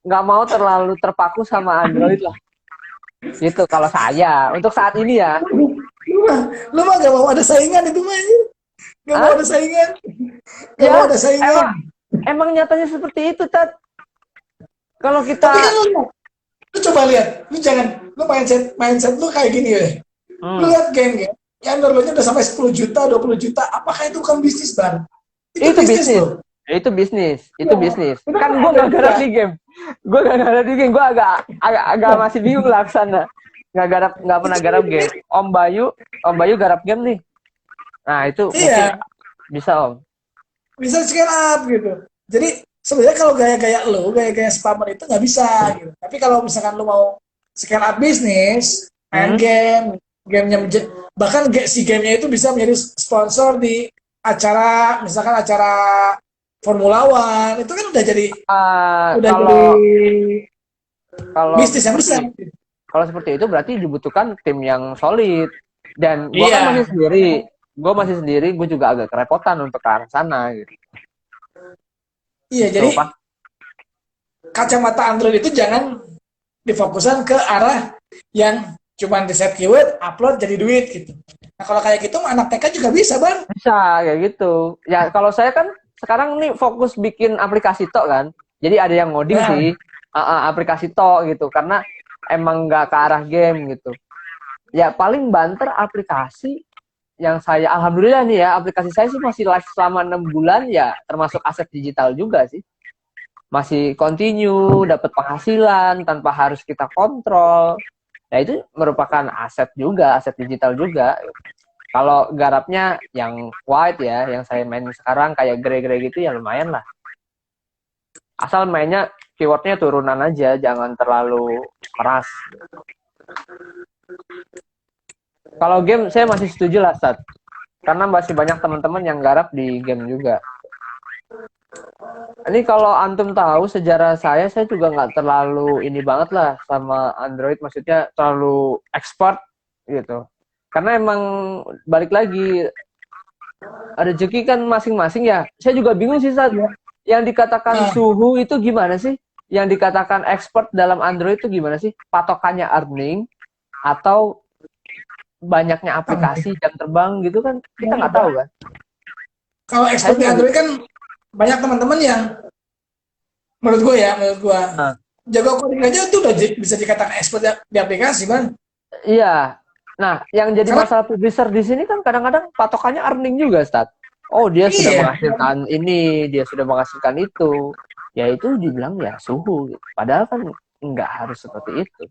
Nggak mau terlalu terpaku sama Android lah. Gitu kalau saya. Untuk saat ini ya. Lu mah gak mau ada saingan itu mah. Gak mau Ah, ada saingan. Gak mau ya, ada saingan. emang emang nyatanya seperti itu, Tat. Kalau Tapi kan kita lu coba lihat. Lu jangan, lu mindset, mindset lu kayak gini ya. Lu hmm, lihat game-game. Yang downloadnya udah sampai 10 juta, 20 juta. Apakah itu bukan bisnis, Bar? Itu itu bisnis bisnis. loh. Itu bisnis, itu Iya. bisnis. Itu kan Kan gue ada nggak garap juga. di game. Gue nggak garap di game. Gue agak masih bingung lah kesana. Nggak pernah Itu garap game. Om Bayu garap game nih. Nah itu mungkin iya. bisa Om. Bisa scale up gitu. Jadi sebenarnya kalau gaya-gaya lo, gaya-gaya spammer itu nggak bisa gitu. Tapi kalau misalkan lo mau scale up bisnis, main Hmm? game, bahkan si gamenya itu bisa menjadi sponsor di acara, misalkan acara Formula One, itu kan udah jadi Kalau kalau bisnis yang besar. seperti kalau seperti itu berarti dibutuhkan tim yang solid. Dan gue kan masih Iya, sendiri. Gue masih sendiri. Gue juga agak kerepotan untuk ke arah sana gitu. iya. Gitu Jadi Pak. kacamata Android itu jangan difokuskan ke arah yang cuma di set keyword, upload jadi duit gitu. Nah kalau kayak gitu anak TK juga bisa bang. Bisa kayak gitu. Ya kalau saya kan sekarang nih fokus bikin aplikasi tok kan. Jadi ada yang ngoding Nah, sih, aplikasi tok gitu. Karena emang nggak ke arah game gitu. Ya paling banter aplikasi yang saya alhamdulillah nih ya aplikasi saya sih masih live selama 6 bulan ya termasuk aset digital juga sih. Masih continue dapat penghasilan tanpa harus kita kontrol. Nah itu merupakan aset juga, aset digital juga. Kalau garapnya yang white ya, yang saya main sekarang kayak grey-grey gitu ya lumayan lah. Asal mainnya keywordnya turunan aja, jangan terlalu keras. Kalau game saya masih setuju lah, Sat. Karena masih banyak teman-teman yang garap di game juga. Ini kalau antum tahu sejarah saya juga nggak terlalu ini banget lah sama Android, maksudnya terlalu expert gitu. Karena emang balik lagi rezeki kan masing-masing ya. Saya juga bingung sih saat ya. yang dikatakan Nah, suhu itu gimana sih? Yang dikatakan expert dalam Android itu gimana sih? Patokannya earning atau banyaknya aplikasi jam terbang gitu kan kita nggak tahu kan? kalau Saya expert sih di lagi. Android kan banyak teman-teman yang menurut gue Nah, jago coding aja tuh udah bisa dikatakan expert di aplikasi bang. iya. Nah, yang jadi Karena masalah publisher di sini kan kadang-kadang patokannya earning juga, Stat. Oh, dia sudah iya menghasilkan ini, dia sudah menghasilkan itu. Ya itu dibilang ya suhu gitu. Padahal kan nggak harus seperti itu.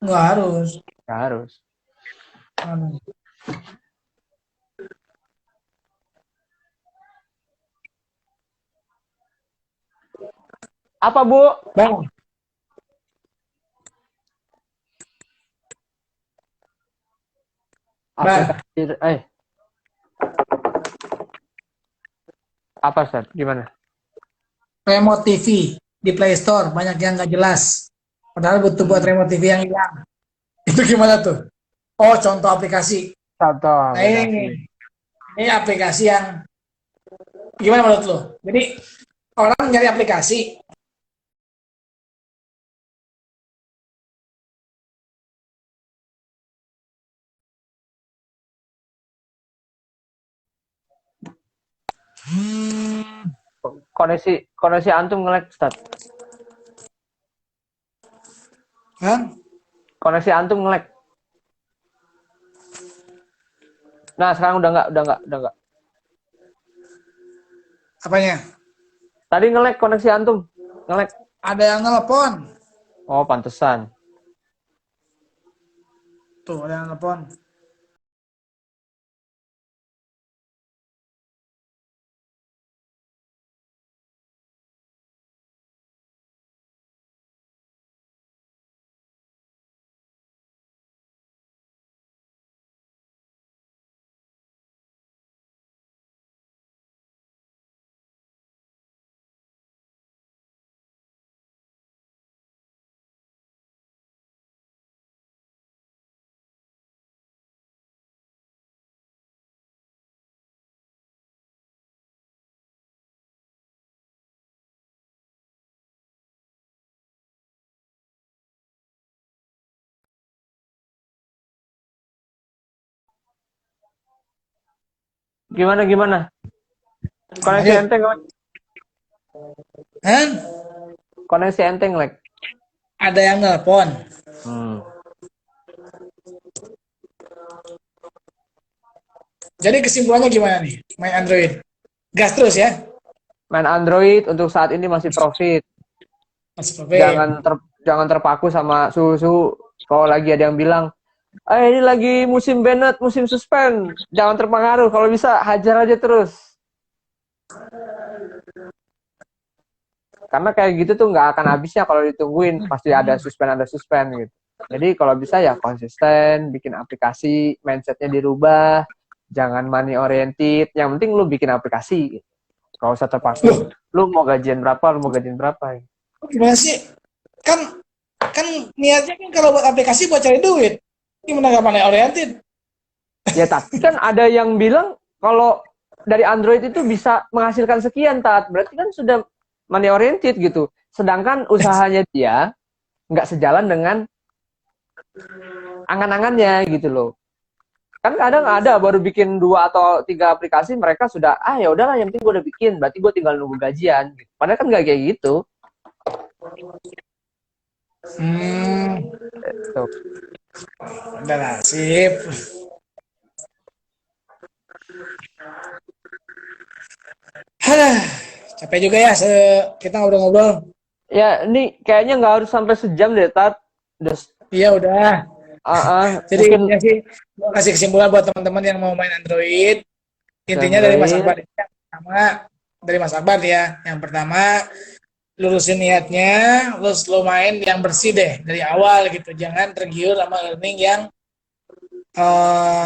nggak harus. Nggak harus. Apa, Bu? Bang, bang, Aplikasi apa, Stat? Gimana? remote TV di Play Store banyak yang nggak jelas. Padahal butuh buat Hmm, remote TV yang hilang. Itu gimana tuh? Oh, contoh aplikasi. contoh Nah aplikasi. ini aplikasi yang gimana menurut lo? Jadi orang nyari aplikasi, Koneksi antum nge-lag, Stat. kan? Koneksi antum nge-lag. Nah, sekarang udah nggak. Apanya? Tadi nge-lag koneksi antum. Nge-lag. Ada yang nelpon. Oh, pantesan. Tuh, ada yang nelpon. Gimana? Koneksi Lanjut. enteng, Lek. Hah? Koneksi enteng, Lek. Ada yang nelpon. Hmm. Jadi kesimpulannya gimana nih? Main Android. Gas terus ya. Main Android untuk saat ini masih profit. Mas Profit. Jangan terpaku sama suhu-suhu. Kalau lagi ada yang bilang, ini lagi musim Bennett, musim suspend. Jangan terpengaruh. Kalau bisa hajar aja terus. Karena kayak gitu tuh nggak akan habisnya kalau ditungguin. Pasti ada suspend gitu. Jadi kalau bisa ya konsisten, bikin aplikasi, mindsetnya dirubah. Jangan money oriented. Yang penting lu bikin aplikasi. Gitu. Gak usah terpaku. Loh, Lu mau gajian berapa, lu mau gajian berapa. Ya. gimana sih? Kan kan niatnya kan kalau buat aplikasi buat cari duit. Gimana gak money oriented? Ya tapi kan ada yang bilang kalau dari Android itu bisa menghasilkan sekian, Tat. Berarti kan sudah money oriented gitu. Sedangkan usahanya dia nggak sejalan dengan angan-angannya gitu loh. Kan kadang ada baru bikin 2 atau 3 aplikasi mereka sudah ya udahlah yang penting gue udah bikin, berarti gue tinggal nunggu gajian. Gitu. Padahal kan nggak kayak gitu. Tuh. Udah lah, sip. Halah, capek juga ya kita ngobrol-ngobrol. Ya ini kayaknya nggak harus sampai sejam deh, Tat. Udah, Iya udah. Jadi mungkin intinya sih mau kasih kesimpulan buat teman-teman yang mau main Android. Intinya dari Mas Android. Akbar yang pertama, dari Mas Akbar ya. Yang pertama, lurusin niatnya, terus lo main yang bersih deh dari awal gitu. Jangan tergiur sama earning yang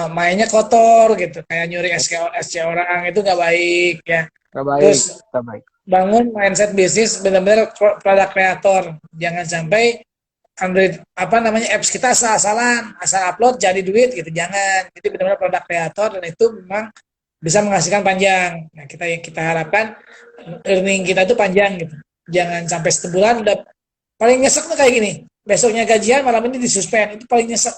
mainnya kotor gitu, kayak nyuri SC orang itu nggak baik ya. Nggak baik, Terus nggak baik. bangun mindset bisnis benar-benar produk kreator. Jangan sampai Android apa namanya apps kita asal-asalan, asal upload jadi duit gitu. Jangan. Jadi benar-benar produk kreator dan itu memang bisa menghasilkan panjang. Nah, kita harapkan earning kita itu panjang gitu. Jangan sampai sebulan udah paling nyesek tuh kayak gini. Besoknya gajian malam ini disuspend. Itu paling nyesek.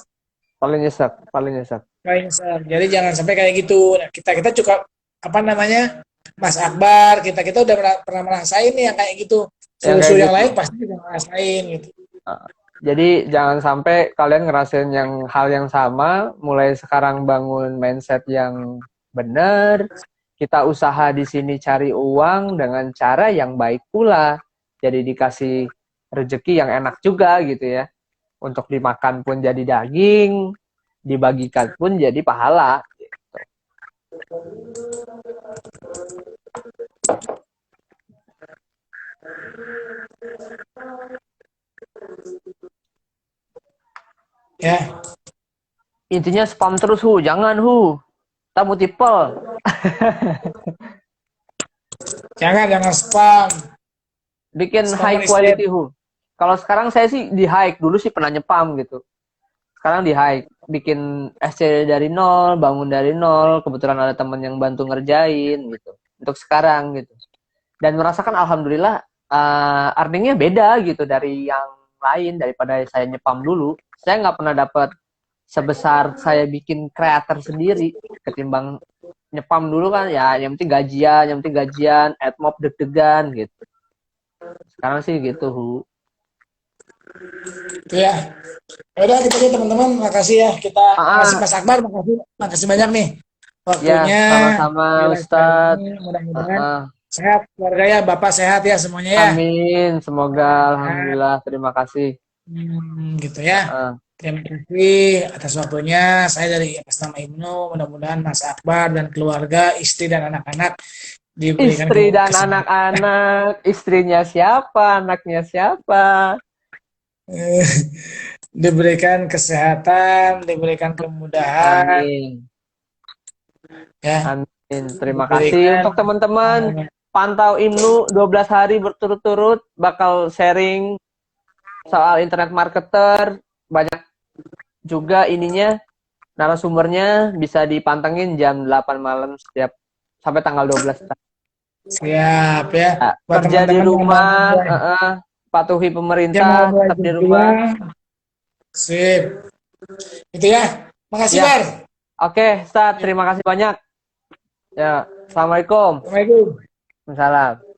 Paling nyesek, paling nyesek. Paling nyesek. Jadi jangan sampai kayak gitu. Nah, kita cukup apa namanya? Mas Akbar, kita udah pernah merasain nih yang kayak gitu. Yang kayak Suhu-suhu yang gitu. lain pasti juga ngerasain gitu. Jadi jangan sampai kalian ngerasain hal yang sama, mulai sekarang bangun mindset yang benar. Kita usaha di sini cari uang dengan cara yang baik pula. Jadi dikasih rezeki yang enak juga gitu ya. Untuk dimakan pun jadi daging, dibagikan pun jadi pahala. Ya, Intinya spam terus jangan tamu tipel. jangan spam. Bikin Spam high is dead. quality Kalau sekarang saya sih di high, dulu sih pernah nyepam gitu. Sekarang di high, bikin SC dari nol, bangun dari nol, kebetulan ada temen yang bantu ngerjain gitu. Untuk sekarang gitu. Dan merasakan alhamdulillah earningnya beda gitu dari yang lain daripada saya nyepam dulu. Saya nggak pernah dapat sebesar saya bikin kreator sendiri ketimbang nyepam dulu kan ya yang penting gajian, admob deg-degan gitu. Sekarang sih gitu. Itu ya. Ya udah gitu deh teman-teman, makasih ya. Kita makasih Ah, Mas Akbar, makasih banyak nih ya waktunya sama-sama di lifestyle Ustadz. ini. Mudah-mudahan Ah. sehat keluarga ya, Bapak sehat ya semuanya ya. Amin, semoga Sehat. alhamdulillah terima kasih. Gitu ya. Ah. Terima kasih atas waktunya. Saya dari atas nama Ibnu. Mudah-mudahan Mas Akbar dan keluarga, istri dan anak-anak diberikan Istri dan kesehatan, anak-anak, istrinya siapa, anaknya siapa? diberikan kesehatan, diberikan kemudahan, Amin. ya, Amin. Terima kasih diberikan untuk teman-teman. Pantau Ibnu 12 hari berturut-turut bakal sharing soal internet marketer. Banyak juga ininya narasumbernya bisa dipantengin jam 8 malam setiap sampai tanggal 12. siap ya. Nah, Buat kerja di teman-teman rumah, patuhi yang mau pemerintah, mulai tetap di rumah. berjuang, sip. Itu ya. Makasih Ya, Bar. oke, Ustaz, terima kasih banyak. Ya, assalamualaikum. Assalamualaikum. Waalaikumsalam.